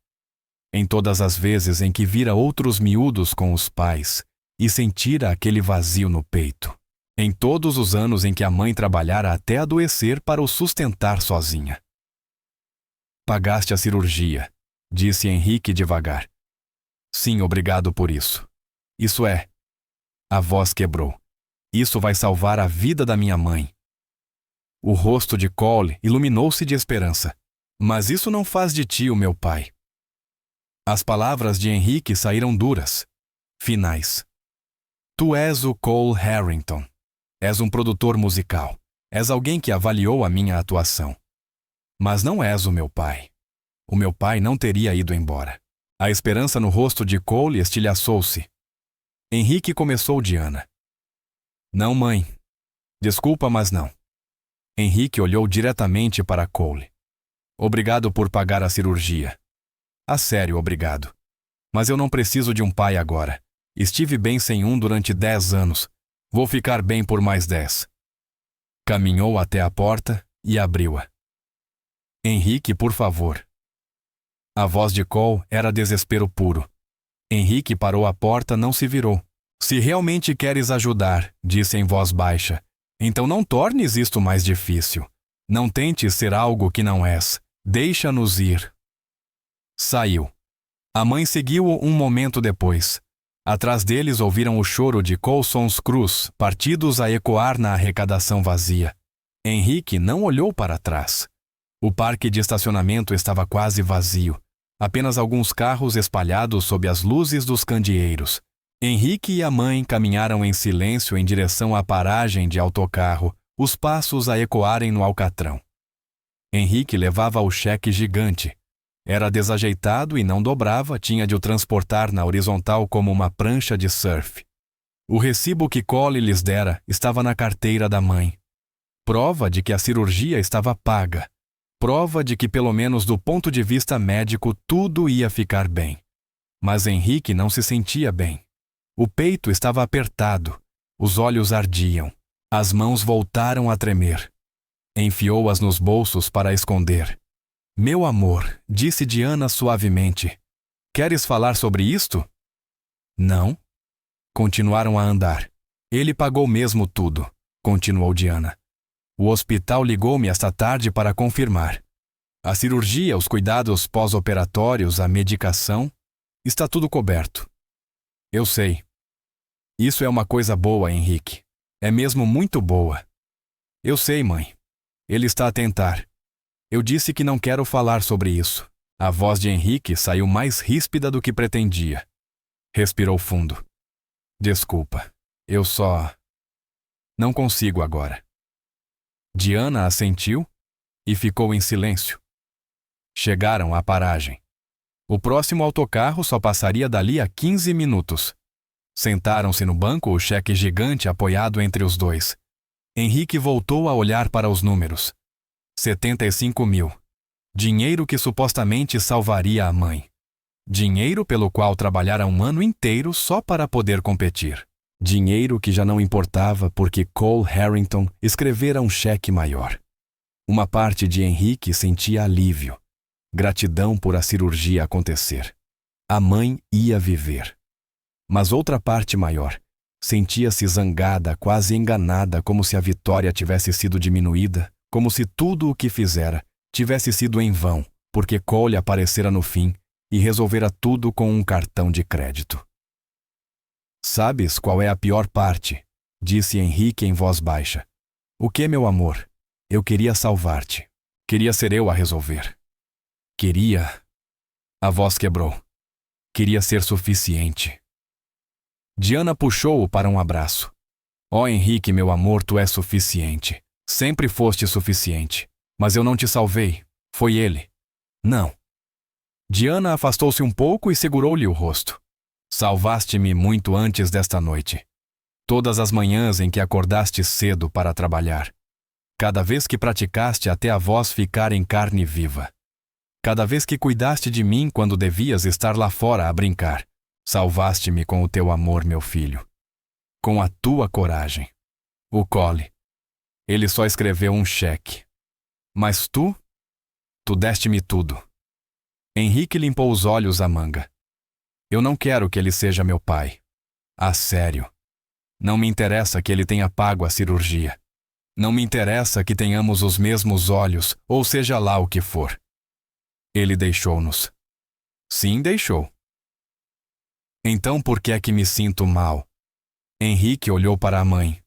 A: Em todas as vezes em que vira outros miúdos com os pais e sentira aquele vazio no peito. Em todos os anos em que a mãe trabalhara até adoecer para o sustentar sozinha. Pagaste a cirurgia, disse Henrique devagar. Sim, obrigado por isso. Isso é. A voz quebrou. Isso vai salvar a vida da minha mãe. O rosto de Cole iluminou-se de esperança. Mas isso não faz de ti o meu pai. As palavras de Henrique saíram duras, finais. Tu és o Cole Harrington. És um produtor musical. És alguém que avaliou a minha atuação. Mas não és o meu pai. O meu pai não teria ido embora. A esperança no rosto de Cole estilhaçou-se. Henrique começou Diana. Não, mãe. Desculpa, mas não. Henrique olhou diretamente para Cole. Obrigado por pagar a cirurgia. A sério, obrigado. Mas eu não preciso de um pai agora. Estive bem sem um durante 10 anos. Vou ficar bem por mais 10. Caminhou até a porta e abriu-a. Henrique, por favor. A voz de Cole era desespero puro. Henrique parou a porta, não se virou. Se realmente queres ajudar, disse em voz baixa, então não tornes isto mais difícil. Não tentes ser algo que não és. Deixa-nos ir. Saiu. A mãe seguiu-o um momento depois. Atrás deles ouviram o choro de Coulson's Cruz, partidos a ecoar na arrecadação vazia. Henrique não olhou para trás. O parque de estacionamento estava quase vazio. Apenas alguns carros espalhados sob as luzes dos candeeiros. Henrique e a mãe caminharam em silêncio em direção à paragem de autocarro, os passos a ecoarem no alcatrão. Henrique levava o cheque gigante. Era desajeitado e não dobrava, tinha de o transportar na horizontal como uma prancha de surf. O recibo que Cole lhes dera estava na carteira da mãe. Prova de que a cirurgia estava paga. Prova de que, pelo menos do ponto de vista médico, tudo ia ficar bem. Mas Henrique não se sentia bem. O peito estava apertado, os olhos ardiam, as mãos voltaram a tremer. Enfiou-as nos bolsos para esconder. Meu amor, disse Diana suavemente. Queres falar sobre isto? Não. Continuaram a andar. Ele pagou mesmo tudo, continuou Diana. O hospital ligou-me esta tarde para confirmar. A cirurgia, os cuidados pós-operatórios, a medicação, está tudo coberto. Eu sei. Isso é uma coisa boa, Henrique. É mesmo muito boa. Eu sei, mãe. Ele está a tentar. Eu disse que não quero falar sobre isso. A voz de Henrique saiu mais ríspida do que pretendia. Respirou fundo. Desculpa. Eu só... Não consigo agora. Diana assentiu e ficou em silêncio. Chegaram à paragem. O próximo autocarro só passaria dali a 15 minutos. Sentaram-se no banco, o cheque gigante apoiado entre os dois. Henrique voltou a olhar para os números. 75 mil. Dinheiro que supostamente salvaria a mãe. Dinheiro pelo qual trabalhara um ano inteiro só para poder competir. Dinheiro que já não importava porque Cole Harrington escrevera um cheque maior. Uma parte de Henrique sentia alívio. Gratidão por a cirurgia acontecer. A mãe ia viver. Mas outra parte maior sentia-se zangada, quase enganada, como se a vitória tivesse sido diminuída, como se tudo o que fizera tivesse sido em vão, porque Cole aparecera no fim e resolvera tudo com um cartão de crédito. Sabes qual é a pior parte? Disse Henrique em voz baixa. O que, meu amor? Eu queria salvar-te. Queria ser eu a resolver. Queria... A voz quebrou. Queria ser suficiente. Diana puxou-o para um abraço. Oh, Henrique, meu amor, tu és suficiente. Sempre foste suficiente. Mas eu não te salvei. Foi ele. Não. Diana afastou-se um pouco e segurou-lhe o rosto. Salvaste-me muito antes desta noite. Todas as manhãs em que acordaste cedo para trabalhar. Cada vez que praticaste até a voz ficar em carne viva. Cada vez que cuidaste de mim quando devias estar lá fora a brincar. Salvaste-me com o teu amor, meu filho. Com a tua coragem. O Cole. Ele só escreveu um cheque. Mas tu deste-me tudo. Henrique limpou os olhos à manga. Eu não quero que ele seja meu pai. A sério. Não me interessa que ele tenha pago a cirurgia. Não me interessa que tenhamos os mesmos olhos, ou seja lá o que for. Ele deixou-nos. Sim, deixou. Então por que é que me sinto mal? Henrique olhou para a mãe.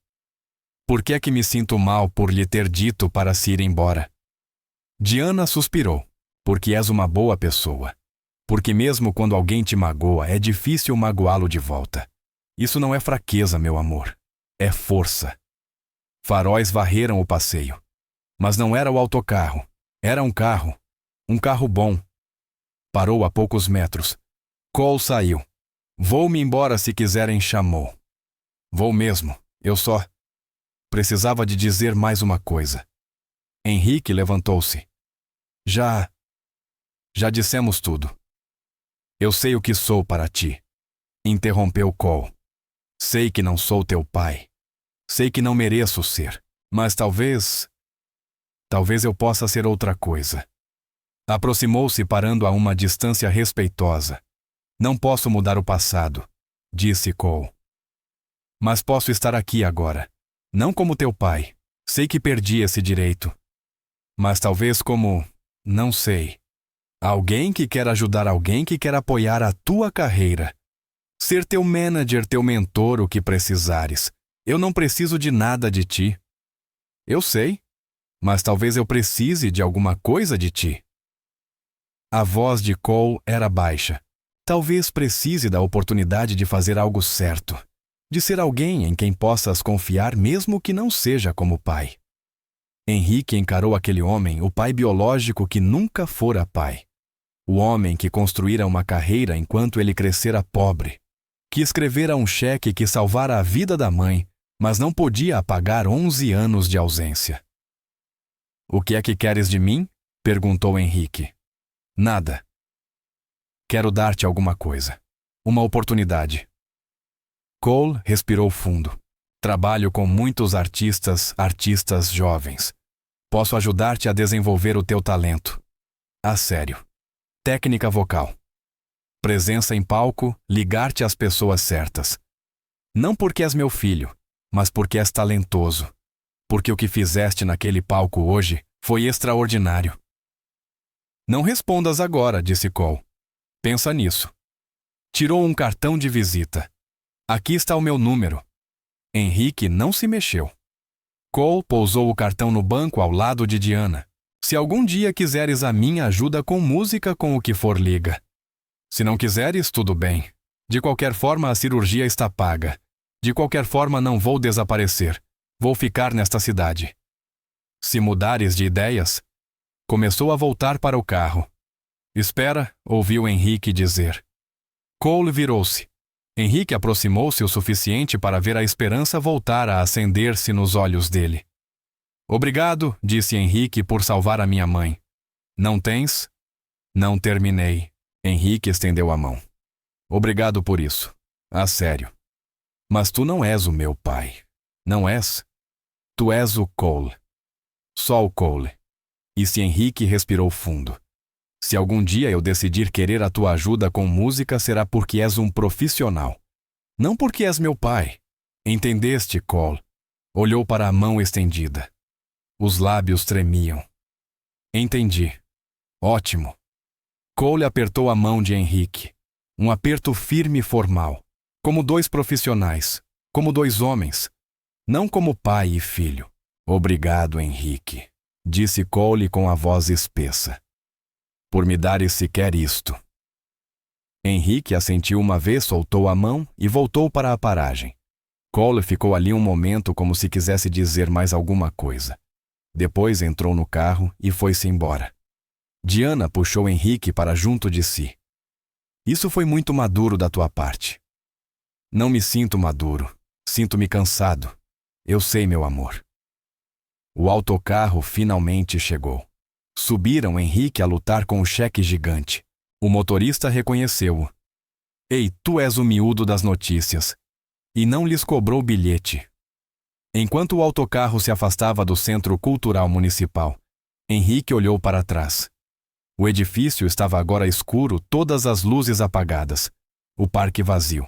A: Por que é que me sinto mal por lhe ter dito para se ir embora? Diana suspirou. Porque és uma boa pessoa. Porque mesmo quando alguém te magoa, é difícil magoá-lo de volta. Isso não é fraqueza, meu amor. É força. Faróis varreram o passeio. Mas não era o autocarro. Era um carro. Um carro bom. Parou a poucos metros. Cole saiu. Vou-me embora se quiserem, chamou. Vou mesmo. Eu só precisava de dizer mais uma coisa. Henrique levantou-se. Já dissemos tudo. Eu sei o que sou para ti. Interrompeu Cole. Sei que não sou teu pai. Sei que não mereço ser. Mas talvez eu possa ser outra coisa. Aproximou-se parando a uma distância respeitosa. Não posso mudar o passado, disse Cole. Mas posso estar aqui agora. Não como teu pai. Sei que perdi esse direito. Mas talvez como, não sei, alguém que quer ajudar alguém que quer apoiar a tua carreira. Ser teu manager, teu mentor, o que precisares. Eu não preciso de nada de ti. Eu sei, mas talvez eu precise de alguma coisa de ti. A voz de Cole era baixa. Talvez precise da oportunidade de fazer algo certo. De ser alguém em quem possas confiar mesmo que não seja como pai. Henrique encarou aquele homem, o pai biológico que nunca fora pai. O homem que construíra uma carreira enquanto ele crescera pobre. Que escrevera um cheque que salvara a vida da mãe, mas não podia apagar 11 anos de ausência. O que é que queres de mim? Perguntou Henrique. Nada. Quero dar-te alguma coisa. Uma oportunidade. Cole respirou fundo. Trabalho com muitos artistas jovens. Posso ajudar-te a desenvolver o teu talento. A sério. Técnica vocal. Presença em palco, ligar-te às pessoas certas. Não porque és meu filho, mas porque és talentoso. Porque o que fizeste naquele palco hoje foi extraordinário. Não respondas agora, disse Cole. Pensa nisso. Tirou um cartão de visita. Aqui está o meu número. Henrique não se mexeu. Cole pousou o cartão no banco ao lado de Diana. Se algum dia quiseres a minha ajuda com música, com o que for, liga. Se não quiseres, tudo bem. De qualquer forma, a cirurgia está paga. De qualquer forma, não vou desaparecer. Vou ficar nesta cidade. Se mudares de ideias... Começou a voltar para o carro. Espera, ouviu Henrique dizer. Cole virou-se. Henrique aproximou-se o suficiente para ver a esperança voltar a acender-se nos olhos dele. Obrigado, disse Henrique, por salvar a minha mãe. Não tens? Não terminei. Henrique estendeu a mão. Obrigado por isso. A sério. Mas tu não és o meu pai. Não és? Tu és o Cole. Só o Cole. E se Henrique respirou fundo. Se algum dia eu decidir querer a tua ajuda com música, será porque és um profissional. Não porque és meu pai. Entendeste, Cole? Olhou para a mão estendida. Os lábios tremiam. Entendi. Ótimo. Cole apertou a mão de Henrique. Um aperto firme e formal. Como dois profissionais. Como dois homens. Não como pai e filho. Obrigado, Henrique, disse Cole com a voz espessa. Por me dares sequer isto. Henrique assentiu uma vez, soltou a mão e voltou para a paragem. Cole ficou ali um momento como se quisesse dizer mais alguma coisa. Depois entrou no carro e foi-se embora. Diana puxou Henrique para junto de si. Isso foi muito maduro da tua parte. Não me sinto maduro. Sinto-me cansado. Eu sei, meu amor. O autocarro finalmente chegou. Subiram Henrique a lutar com o cheque gigante. O motorista reconheceu-o. Ei, tu és o miúdo das notícias. E não lhes cobrou bilhete. Enquanto o autocarro se afastava do Centro Cultural Municipal, Henrique olhou para trás. O edifício estava agora escuro, todas as luzes apagadas. O parque vazio.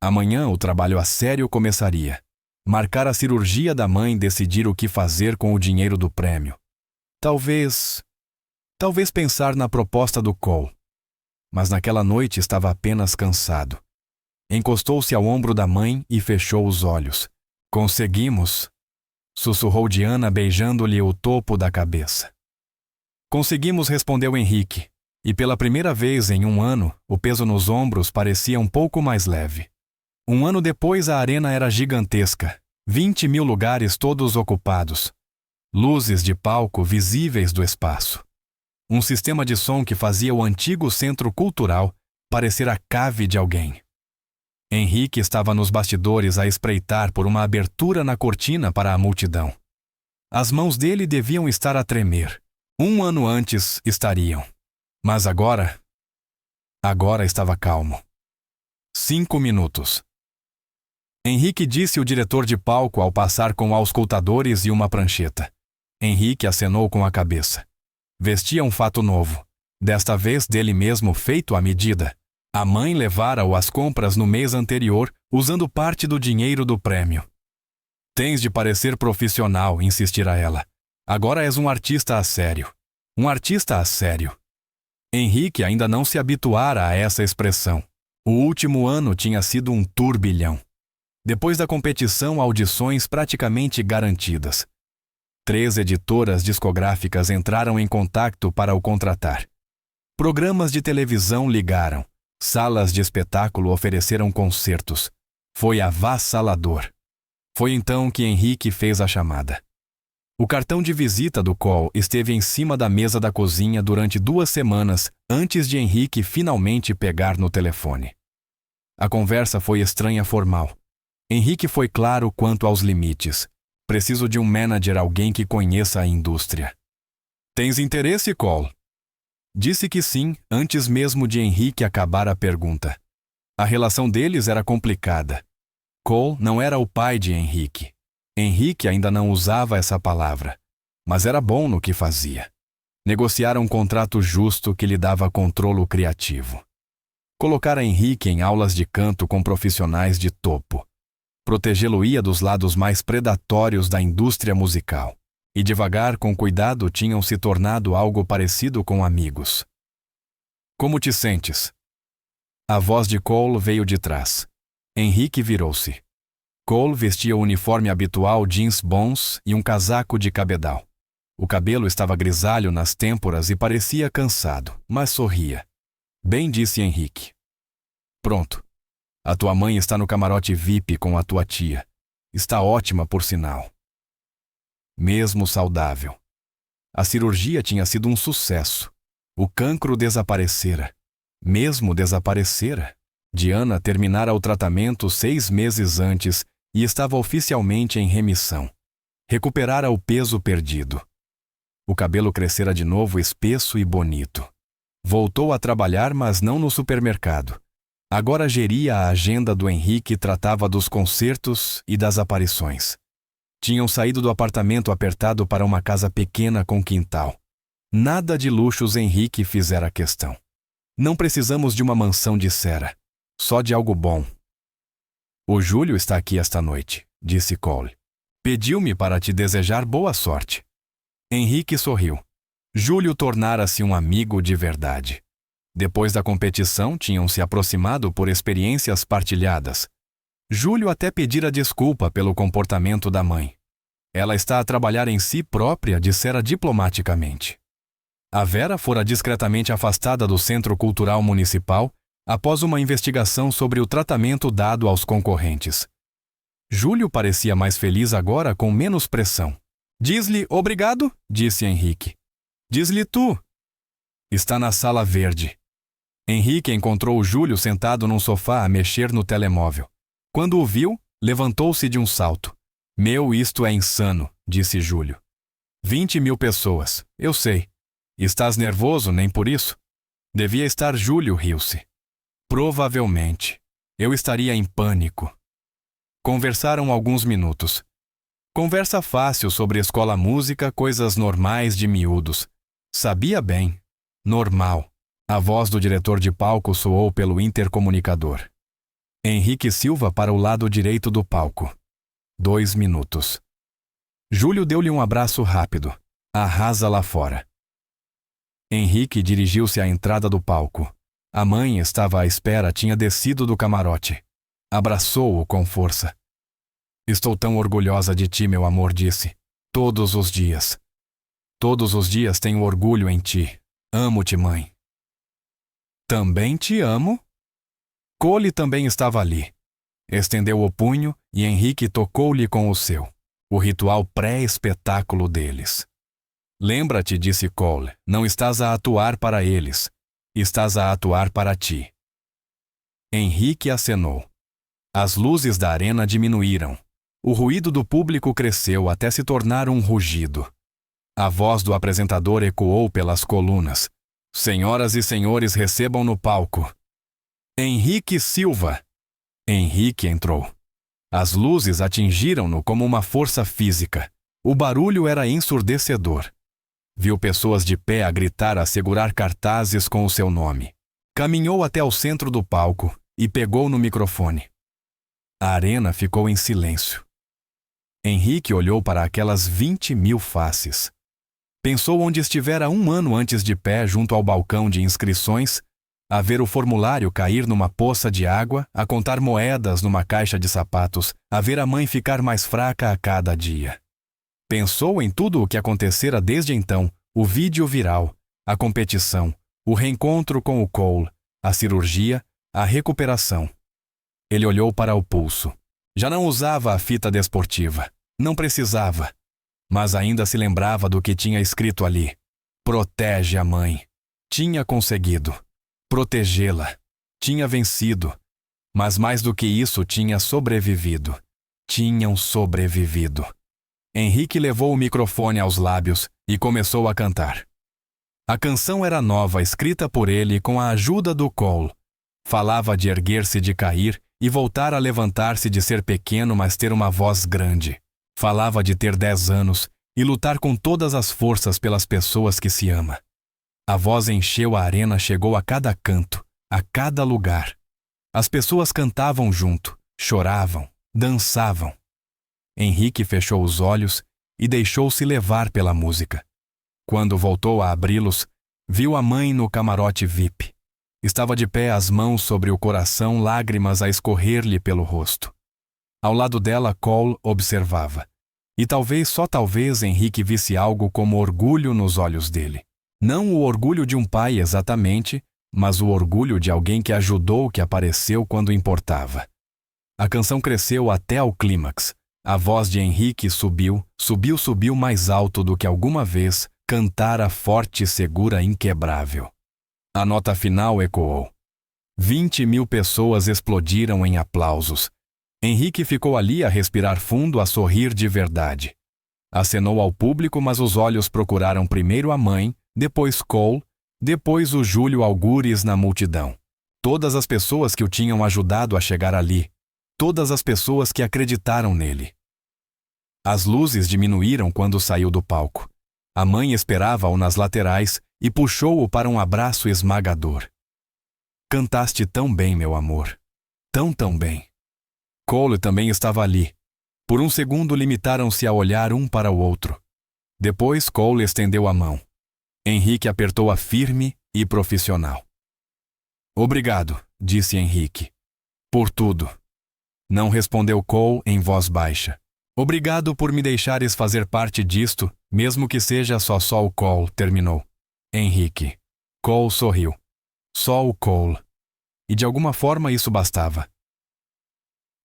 A: Amanhã o trabalho a sério começaria. Marcar a cirurgia da mãe, decidir o que fazer com o dinheiro do prêmio. Talvez pensar na proposta do Cole. Mas naquela noite estava apenas cansado. Encostou-se ao ombro da mãe e fechou os olhos. Conseguimos, sussurrou Diana beijando-lhe o topo da cabeça. Conseguimos, respondeu Henrique, e pela primeira vez em um ano, o peso nos ombros parecia um pouco mais leve. Um ano depois a arena era gigantesca, 20.000 lugares todos ocupados. Luzes de palco visíveis do espaço. Um sistema de som que fazia o antigo centro cultural parecer a cave de alguém. Henrique estava nos bastidores a espreitar por uma abertura na cortina para a multidão. As mãos dele deviam estar a tremer. Um ano antes estariam. Mas agora estava calmo. 5 minutos. Henrique disse o diretor de palco ao passar com auscultadores e uma prancheta. Henrique acenou com a cabeça. Vestia um fato novo, desta vez dele mesmo feito à medida. A mãe levara-o às compras no mês anterior, usando parte do dinheiro do prêmio. Tens de parecer profissional, insistira ela. Agora és um artista a sério. Um artista a sério. Henrique ainda não se habituara a essa expressão. O último ano tinha sido um turbilhão. Depois da competição, audições praticamente garantidas. 3 editoras discográficas entraram em contato para o contratar. Programas de televisão ligaram. Salas de espetáculo ofereceram concertos. Foi avassalador. Foi então que Henrique fez a chamada. O cartão de visita do Cole esteve em cima da mesa da cozinha durante 2 semanas antes de Henrique finalmente pegar no telefone. A conversa foi estranha formal. Henrique foi claro quanto aos limites. Preciso de um manager, alguém que conheça a indústria. Tens interesse, Cole? Disse que sim, antes mesmo de Henrique acabar a pergunta. A relação deles era complicada. Cole não era o pai de Henrique. Henrique ainda não usava essa palavra, mas era bom no que fazia. Negociaram um contrato justo que lhe dava controle criativo. Colocara Henrique em aulas de canto com profissionais de topo. Protegê-lo-ia dos lados mais predatórios da indústria musical. E devagar, com cuidado, tinham se tornado algo parecido com amigos. Como te sentes? A voz de Cole veio de trás. Henrique virou-se. Cole vestia o uniforme habitual jeans bons e um casaco de cabedal. O cabelo estava grisalho nas têmporas e parecia cansado, mas sorria. Bem, disse Henrique. Pronto. A tua mãe está no camarote VIP com a tua tia. Está ótima, por sinal. Mesmo saudável. A cirurgia tinha sido um sucesso. O cancro desaparecera. Mesmo desaparecera. Diana terminara o tratamento 6 meses antes e estava oficialmente em remissão. Recuperara o peso perdido. O cabelo crescera de novo espesso e bonito. Voltou a trabalhar, mas não no supermercado. Agora geria a agenda do Henrique e tratava dos concertos e das aparições. Tinham saído do apartamento apertado para uma casa pequena com quintal. Nada de luxos, Henrique fizera questão. Não precisamos de uma mansão, dissera. Só de algo bom. O Júlio está aqui esta noite, disse Cole. Pediu-me para te desejar boa sorte. Henrique sorriu. Júlio tornara-se um amigo de verdade. Depois da competição, tinham se aproximado por experiências partilhadas. Júlio até pedira desculpa pelo comportamento da mãe. Ela está a trabalhar em si própria, dissera diplomaticamente. A Vera fora discretamente afastada do Centro Cultural Municipal após uma investigação sobre o tratamento dado aos concorrentes. Júlio parecia mais feliz agora, com menos pressão. Diz-lhe obrigado, disse Henrique. Diz-lhe tu. Está na sala verde. Henrique encontrou Júlio sentado num sofá a mexer no telemóvel. Quando o viu, levantou-se de um salto. Isto é insano, disse Júlio. 20.000 pessoas, eu sei. Estás nervoso, nem por isso? Devia estar. Júlio riu-se. Provavelmente. Eu estaria em pânico. Conversaram alguns minutos. Conversa fácil sobre escola música, coisas normais de miúdos. Sabia bem. Normal. A voz do diretor de palco soou pelo intercomunicador. Henrique Silva para o lado direito do palco. 2 minutos. Júlio deu-lhe um abraço rápido. Arrasa lá fora. Henrique dirigiu-se à entrada do palco. A mãe estava à espera, tinha descido do camarote. Abraçou-o com força. Estou tão orgulhosa de ti, meu amor, disse. Todos os dias. Todos os dias tenho orgulho em ti. Amo-te, mãe. Também te amo? Cole também estava ali. Estendeu o punho e Henrique tocou-lhe com o seu. O ritual pré-espetáculo deles. Lembra-te, disse Cole, não estás a atuar para eles. Estás a atuar para ti. Henrique acenou. As luzes da arena diminuíram. O ruído do público cresceu até se tornar um rugido. A voz do apresentador ecoou pelas colunas. Senhoras e senhores, recebam no palco Henrique Silva. Henrique entrou. As luzes atingiram-no como uma força física. O barulho era ensurdecedor. Viu pessoas de pé a gritar, a segurar cartazes com o seu nome. Caminhou até o centro do palco e pegou no microfone. A arena ficou em silêncio. Henrique olhou para aquelas 20.000 faces. Pensou onde estivera 1 ano antes de pé junto ao balcão de inscrições, a ver o formulário cair numa poça de água, a contar moedas numa caixa de sapatos, a ver a mãe ficar mais fraca a cada dia. Pensou em tudo o que acontecera desde então, o vídeo viral, a competição, o reencontro com o Cole, a cirurgia, a recuperação. Ele olhou para o pulso. Já não usava a fita desportiva. Não precisava. Mas ainda se lembrava do que tinha escrito ali. Protege a mãe. Tinha conseguido. Protegê-la. Tinha vencido. Mas mais do que isso, tinha sobrevivido. Tinham sobrevivido. Henrique levou o microfone aos lábios e começou a cantar. A canção era nova, escrita por ele com a ajuda do Cole. Falava de erguer-se de cair e voltar a levantar-se, de ser pequeno, mas ter uma voz grande. Falava de ter 10 anos e lutar com todas as forças pelas pessoas que se ama. A voz encheu a arena, chegou a cada canto, a cada lugar. As pessoas cantavam junto, choravam, dançavam. Henrique fechou os olhos e deixou-se levar pela música. Quando voltou a abri-los, viu a mãe no camarote VIP. Estava de pé, as mãos sobre o coração, lágrimas a escorrer-lhe pelo rosto. Ao lado dela, Cole observava. E talvez, só talvez, Henrique visse algo como orgulho nos olhos dele. Não o orgulho de um pai exatamente, mas o orgulho de alguém que ajudou, que apareceu quando importava. A canção cresceu até ao clímax. A voz de Henrique subiu mais alto do que alguma vez cantara, forte, segura, inquebrável. A nota final ecoou. 20.000 pessoas explodiram em aplausos. Henrique ficou ali a respirar fundo, a sorrir de verdade. Acenou ao público, mas os olhos procuraram primeiro a mãe, depois Cole, depois o Júlio Algures na multidão. Todas as pessoas que o tinham ajudado a chegar ali. Todas as pessoas que acreditaram nele. As luzes diminuíram quando saiu do palco. A mãe esperava-o nas laterais e puxou-o para um abraço esmagador. Cantaste tão bem, meu amor. Tão bem. Cole também estava ali. Por um segundo limitaram-se a olhar um para o outro. Depois Cole estendeu a mão. Henrique apertou-a firme e profissional. Obrigado, disse Henrique. Por tudo. Não respondeu Cole em voz baixa. Obrigado por me deixares fazer parte disto, mesmo que seja só o Cole, terminou. Henrique. Cole sorriu. Só o Cole. E de alguma forma isso bastava.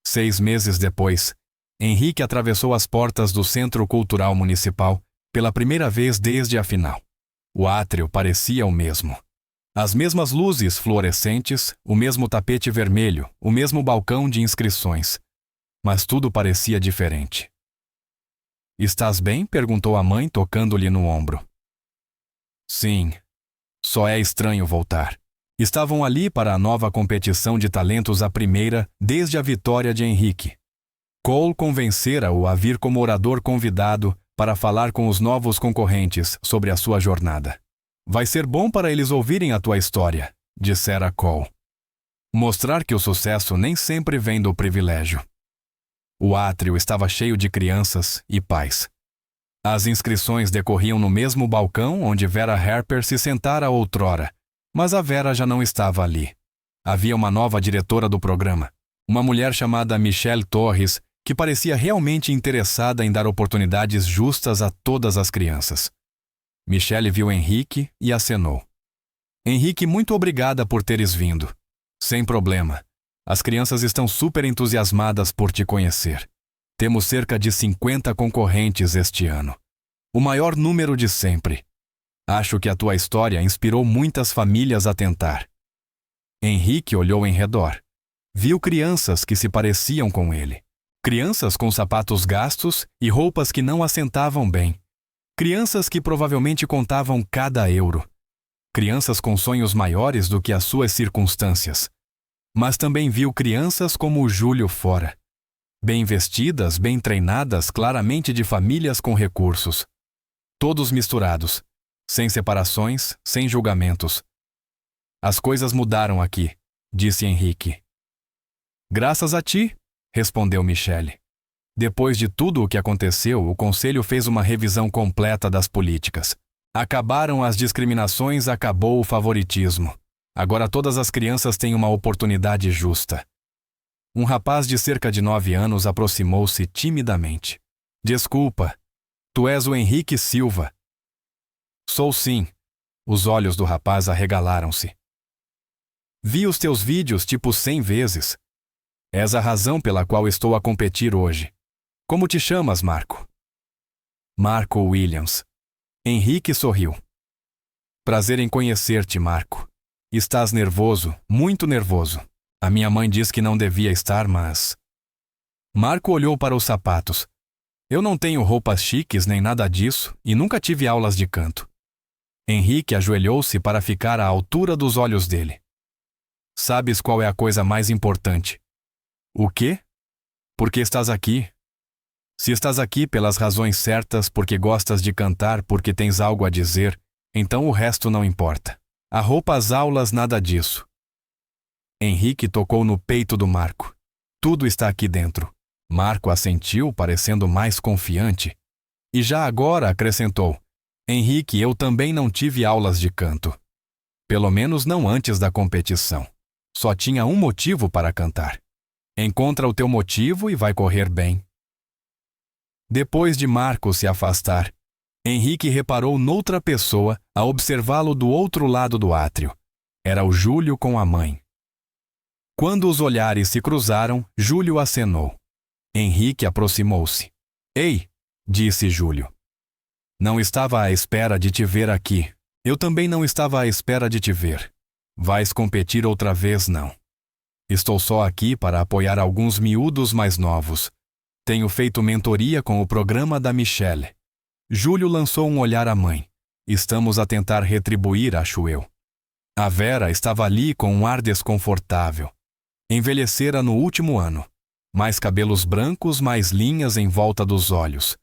A: 6 meses depois, Henrique atravessou as portas do Centro Cultural Municipal pela primeira vez desde a final. O átrio parecia o mesmo. As mesmas luzes fluorescentes, o mesmo tapete vermelho, o mesmo balcão de inscrições. Mas tudo parecia diferente. Estás bem? Perguntou a mãe, tocando-lhe no ombro. Sim. Só é estranho voltar. Estavam ali para a nova competição de talentos, a primeira desde a vitória de Henrique. Cole convencera-o a vir como orador convidado para falar com os novos concorrentes sobre a sua jornada. Vai ser bom para eles ouvirem a tua história, dissera Cole. Mostrar que o sucesso nem sempre vem do privilégio. O átrio estava cheio de crianças e pais. As inscrições decorriam no mesmo balcão onde Vera Harper se sentara outrora, mas a Vera já não estava ali. Havia uma nova diretora do programa, uma mulher chamada Michelle Torres, que parecia realmente interessada em dar oportunidades justas a todas as crianças. Michelle viu Henrique e acenou. Henrique, muito obrigada por teres vindo. Sem problema. As crianças estão super entusiasmadas por te conhecer. Temos cerca de 50 concorrentes este ano. O maior número de sempre. Acho que a tua história inspirou muitas famílias a tentar. Henrique olhou em redor. Viu crianças que se pareciam com ele. Crianças com sapatos gastos e roupas que não assentavam bem. Crianças que provavelmente contavam cada euro. Crianças com sonhos maiores do que as suas circunstâncias. Mas também viu crianças como o Júlio fora. Bem vestidas, bem treinadas, claramente de famílias com recursos. Todos misturados, sem separações, sem julgamentos. As coisas mudaram aqui, disse Henrique. Graças a ti, respondeu Michelle. Depois de tudo o que aconteceu, o conselho fez uma revisão completa das políticas. Acabaram as discriminações, acabou o favoritismo. Agora todas as crianças têm uma oportunidade justa. Um rapaz de cerca de 9 anos aproximou-se timidamente. Desculpa, tu és o Henrique Silva. Sou sim. Os olhos do rapaz arregalaram-se. Vi os teus vídeos tipo 100 vezes. És a razão pela qual estou a competir hoje. Como te chamas, Marco? Marco Williams. Henrique sorriu. Prazer em conhecer-te, Marco. Estás nervoso, muito nervoso. A minha mãe diz que não devia estar, mas... Marco olhou para os sapatos. Eu não tenho roupas chiques nem nada disso e nunca tive aulas de canto. Henrique ajoelhou-se para ficar à altura dos olhos dele. Sabes qual é a coisa mais importante? O quê? Porque estás aqui. Se estás aqui pelas razões certas, porque gostas de cantar, porque tens algo a dizer, então o resto não importa. A roupa, as aulas, nada disso. Henrique tocou no peito do Marco. Tudo está aqui dentro. Marco assentiu, parecendo mais confiante. E já agora acrescentou: Henrique, eu também não tive aulas de canto. Pelo menos não antes da competição. Só tinha um motivo para cantar. Encontra o teu motivo e vai correr bem. Depois de Marco se afastar, Henrique reparou noutra pessoa a observá-lo do outro lado do átrio. Era o Júlio com a mãe. Quando os olhares se cruzaram, Júlio acenou. Henrique aproximou-se. Ei, disse Júlio. Não estava à espera de te ver aqui. Eu também não estava à espera de te ver. Vais competir outra vez, não? Estou só aqui para apoiar alguns miúdos mais novos. Tenho feito mentoria com o programa da Michelle. Júlio lançou um olhar à mãe. Estamos a tentar retribuir, acho eu. A Vera estava ali com um ar desconfortável. Envelhecera no último ano. Mais cabelos brancos, mais linhas em volta dos olhos.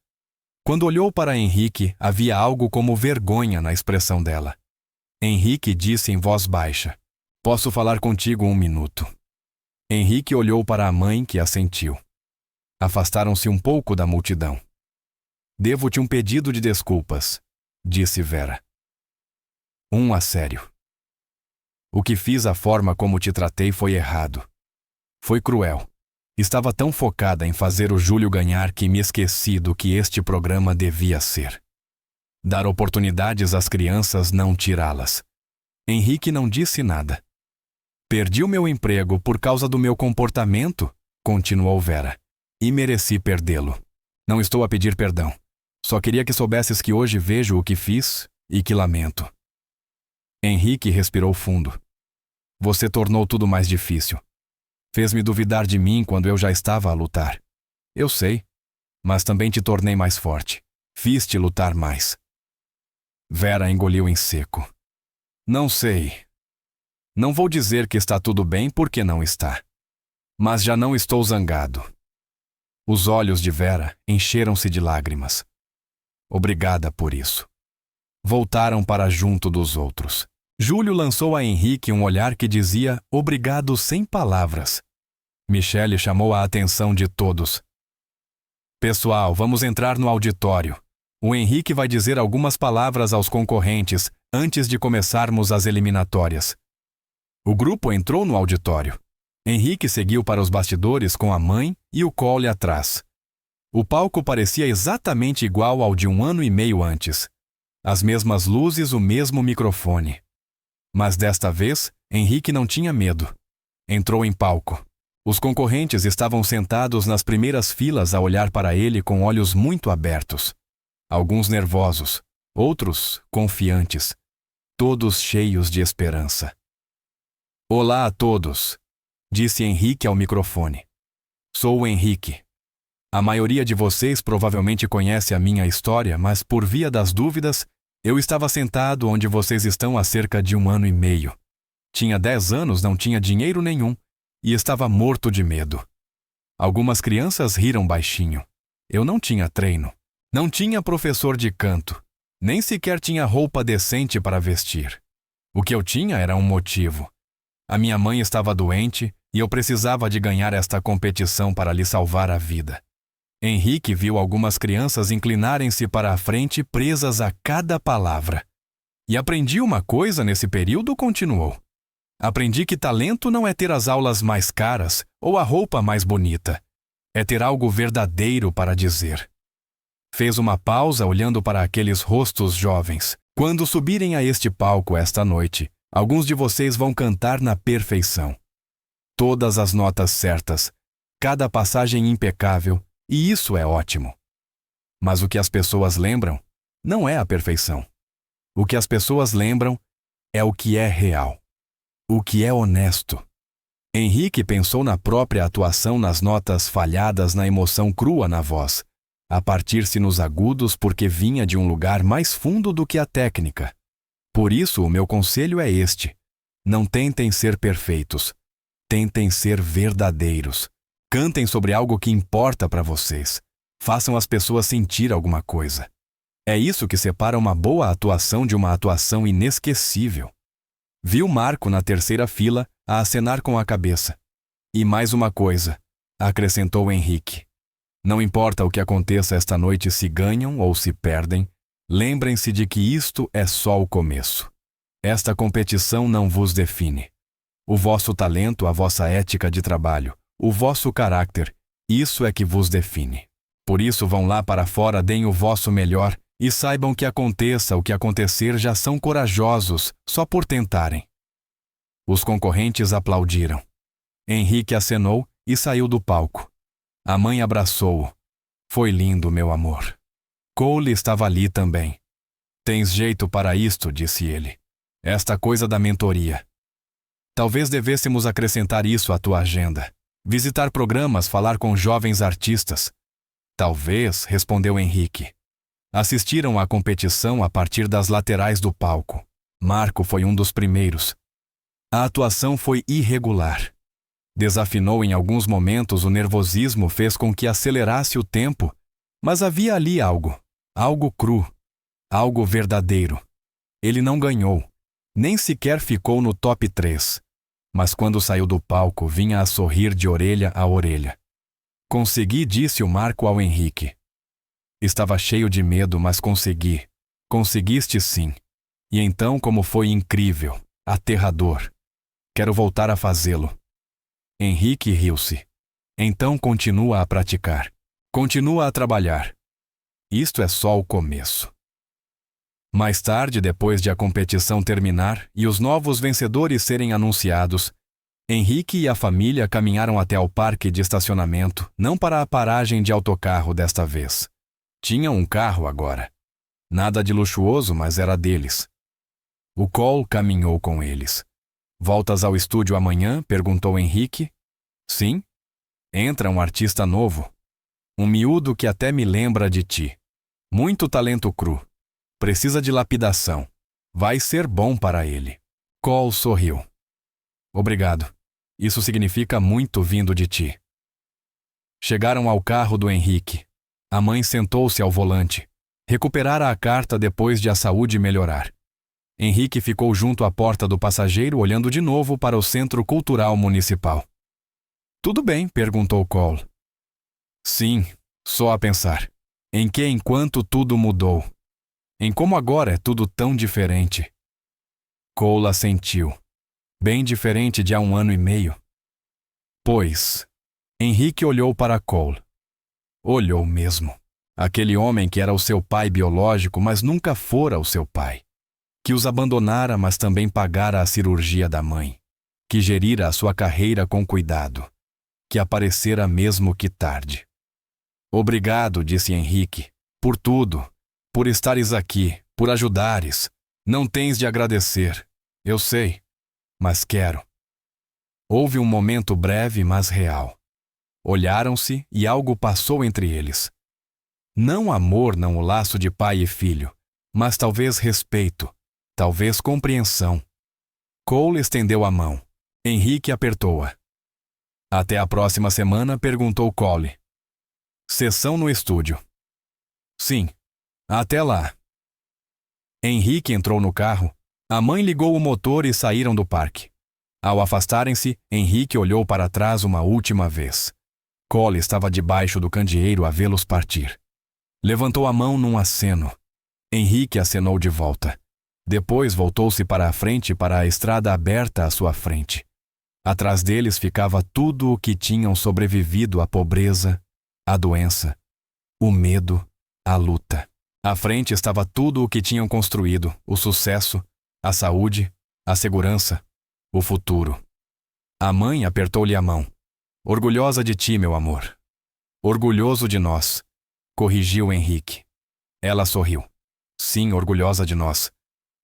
A: Quando olhou para Henrique, havia algo como vergonha na expressão dela. Henrique disse em voz baixa: Posso falar contigo 1 minuto? Henrique olhou para a mãe, que assentiu. Afastaram-se um pouco da multidão. Devo-te um pedido de desculpas, disse Vera. A sério. O que fiz, a forma como te tratei foi errado. Foi cruel. Estava tão focada em fazer o Júlio ganhar que me esqueci do que este programa devia ser. Dar oportunidades às crianças, não tirá-las. Henrique não disse nada. Perdi o meu emprego por causa do meu comportamento, continuou Vera, e mereci perdê-lo. Não estou a pedir perdão. Só queria que soubesses que hoje vejo o que fiz e que lamento. Henrique respirou fundo. Você tornou tudo mais difícil. Fez-me duvidar de mim quando eu já estava a lutar. Eu sei, mas também te tornei mais forte. Fiz-te lutar mais. Vera engoliu em seco. Não sei. Não vou dizer que está tudo bem porque não está. Mas já não estou zangado. Os olhos de Vera encheram-se de lágrimas. Obrigada por isso. Voltaram para junto dos outros. Júlio lançou a Henrique um olhar que dizia obrigado sem palavras. Michele chamou a atenção de todos. Pessoal, vamos entrar no auditório. O Henrique vai dizer algumas palavras aos concorrentes antes de começarmos as eliminatórias. O grupo entrou no auditório. Henrique seguiu para os bastidores com a mãe e o Cole atrás. O palco parecia exatamente igual ao de 1 ano e meio antes. As mesmas luzes, o mesmo microfone. Mas desta vez, Henrique não tinha medo. Entrou em palco. Os concorrentes estavam sentados nas primeiras filas a olhar para ele com olhos muito abertos. Alguns nervosos, outros confiantes. Todos cheios de esperança. Olá a todos, disse Henrique ao microfone. Sou o Henrique. A maioria de vocês provavelmente conhece a minha história, mas por via das dúvidas, eu estava sentado onde vocês estão há cerca de 1 ano e meio. Tinha 10 anos, não tinha dinheiro nenhum e estava morto de medo. Algumas crianças riram baixinho. Eu não tinha treino. Não tinha professor de canto. Nem sequer tinha roupa decente para vestir. O que eu tinha era um motivo. A minha mãe estava doente e eu precisava de ganhar esta competição para lhe salvar a vida. Henrique viu algumas crianças inclinarem-se para a frente presas a cada palavra. E aprendi uma coisa nesse período, continuou. Aprendi que talento não é ter as aulas mais caras ou a roupa mais bonita. É ter algo verdadeiro para dizer. Fez uma pausa olhando para aqueles rostos jovens. Quando subirem a este palco esta noite, alguns de vocês vão cantar na perfeição. Todas as notas certas, cada passagem impecável, e isso é ótimo. Mas o que as pessoas lembram não é a perfeição. O que as pessoas lembram é o que é real. O que é honesto. Henrique pensou na própria atuação, nas notas falhadas, na emoção crua na voz, a partir-se nos agudos porque vinha de um lugar mais fundo do que a técnica. Por isso, o meu conselho é este. Não tentem ser perfeitos. Tentem ser verdadeiros. Cantem sobre algo que importa para vocês. Façam as pessoas sentir alguma coisa. É isso que separa uma boa atuação de uma atuação inesquecível. Viu Marco na terceira fila a acenar com a cabeça. E mais uma coisa, acrescentou Henrique. Não importa o que aconteça esta noite, se ganham ou se perdem, lembrem-se de que isto é só o começo. Esta competição não vos define. O vosso talento, a vossa ética de trabalho, o vosso caráter, isso é que vos define. Por isso vão lá para fora, deem o vosso melhor e saibam que aconteça o que acontecer, já são corajosos só por tentarem. Os concorrentes aplaudiram. Henrique acenou e saiu do palco. A mãe abraçou-o. Foi lindo, meu amor. Cole estava ali também. Tens jeito para isto, disse ele. Esta coisa da mentoria. Talvez devêssemos acrescentar isso à tua agenda. Visitar programas, falar com jovens artistas. Talvez, respondeu Henrique. Assistiram à competição a partir das laterais do palco. Marco foi um dos primeiros. A atuação foi irregular. Desafinou em alguns momentos, o nervosismo fez com que acelerasse o tempo, mas havia ali algo cru, algo verdadeiro. Ele não ganhou, nem sequer ficou no top 3, mas quando saiu do palco vinha a sorrir de orelha a orelha. Consegui, disse o Marco ao Henrique. Estava cheio de medo, mas consegui. Conseguiste sim. E então como foi incrível, aterrador. Quero voltar a fazê-lo. Henrique riu-se. Então continua a praticar. Continua a trabalhar. Isto é só o começo. Mais tarde, depois de a competição terminar e os novos vencedores serem anunciados, Henrique e a família caminharam até ao parque de estacionamento, não para a paragem de autocarro desta vez. Tinham um carro agora. Nada de luxuoso, mas era deles. O Cole caminhou com eles. Voltas ao estúdio amanhã? Perguntou Henrique. Sim. Entra um artista novo. Um miúdo que até me lembra de ti. Muito talento cru. Precisa de lapidação. Vai ser bom para ele. Cole sorriu. Obrigado. Isso significa muito vindo de ti. Chegaram ao carro do Henrique. A mãe sentou-se ao volante. Recuperara a carta depois de a saúde melhorar. Henrique ficou junto à porta do passageiro olhando de novo para o Centro Cultural Municipal. Tudo bem? Perguntou Cole. Sim, só a pensar. Em que enquanto tudo mudou. Em como agora é tudo tão diferente. Cole assentiu. Bem diferente de há 1 ano e meio. Pois. Henrique olhou para Cole. Olhou mesmo. Aquele homem que era o seu pai biológico, mas nunca fora o seu pai. Que os abandonara, mas também pagara a cirurgia da mãe. Que gerira a sua carreira com cuidado. Que aparecera mesmo que tarde. Obrigado, disse Henrique, por tudo. Por estares aqui, por ajudares. Não tens de agradecer. Eu sei. Mas quero. Houve um momento breve, mas real. Olharam-se e algo passou entre eles. Não amor, não o laço de pai e filho, mas talvez respeito, talvez compreensão. Cole estendeu a mão. Henrique apertou-a. Até a próxima semana? Perguntou Cole. Sessão no estúdio. Sim. Até lá. Henrique entrou no carro. A mãe ligou o motor e saíram do parque. Ao afastarem-se, Henrique olhou para trás uma última vez. Cole estava debaixo do candeeiro a vê-los partir. Levantou a mão num aceno. Henrique acenou de volta. Depois voltou-se para a frente para a estrada aberta à sua frente. Atrás deles ficava tudo o que tinham sobrevivido à pobreza, à doença, o medo, a luta. À frente estava tudo o que tinham construído, o sucesso, a saúde, a segurança, o futuro. A mãe apertou-lhe a mão. Orgulhosa de ti, meu amor. Orgulhoso de nós, corrigiu Henrique. Ela sorriu. Sim, orgulhosa de nós.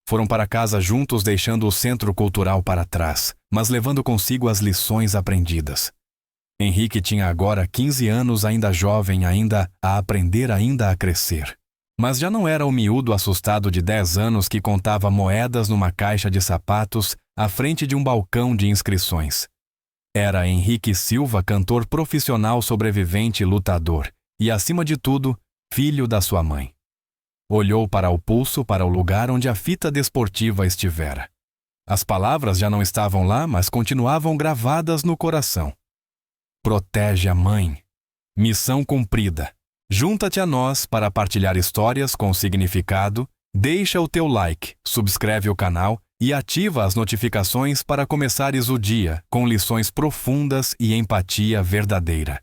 A: Foram para casa juntos, deixando o Centro Cultural para trás, mas levando consigo as lições aprendidas. Henrique tinha agora 15 anos, ainda jovem, ainda a aprender, ainda a crescer. Mas já não era o miúdo assustado de 10 anos que contava moedas numa caixa de sapatos à frente de um balcão de inscrições. Era Henrique Silva, cantor profissional, sobrevivente e lutador, e, acima de tudo, filho da sua mãe. Olhou para o pulso, para o lugar onde a fita desportiva estivera. As palavras já não estavam lá, mas continuavam gravadas no coração. Protege a mãe. Missão cumprida. Junta-te a nós para partilhar histórias com significado, deixa o teu like, subscreve o canal e ativa as notificações para começares o dia com lições profundas e empatia verdadeira.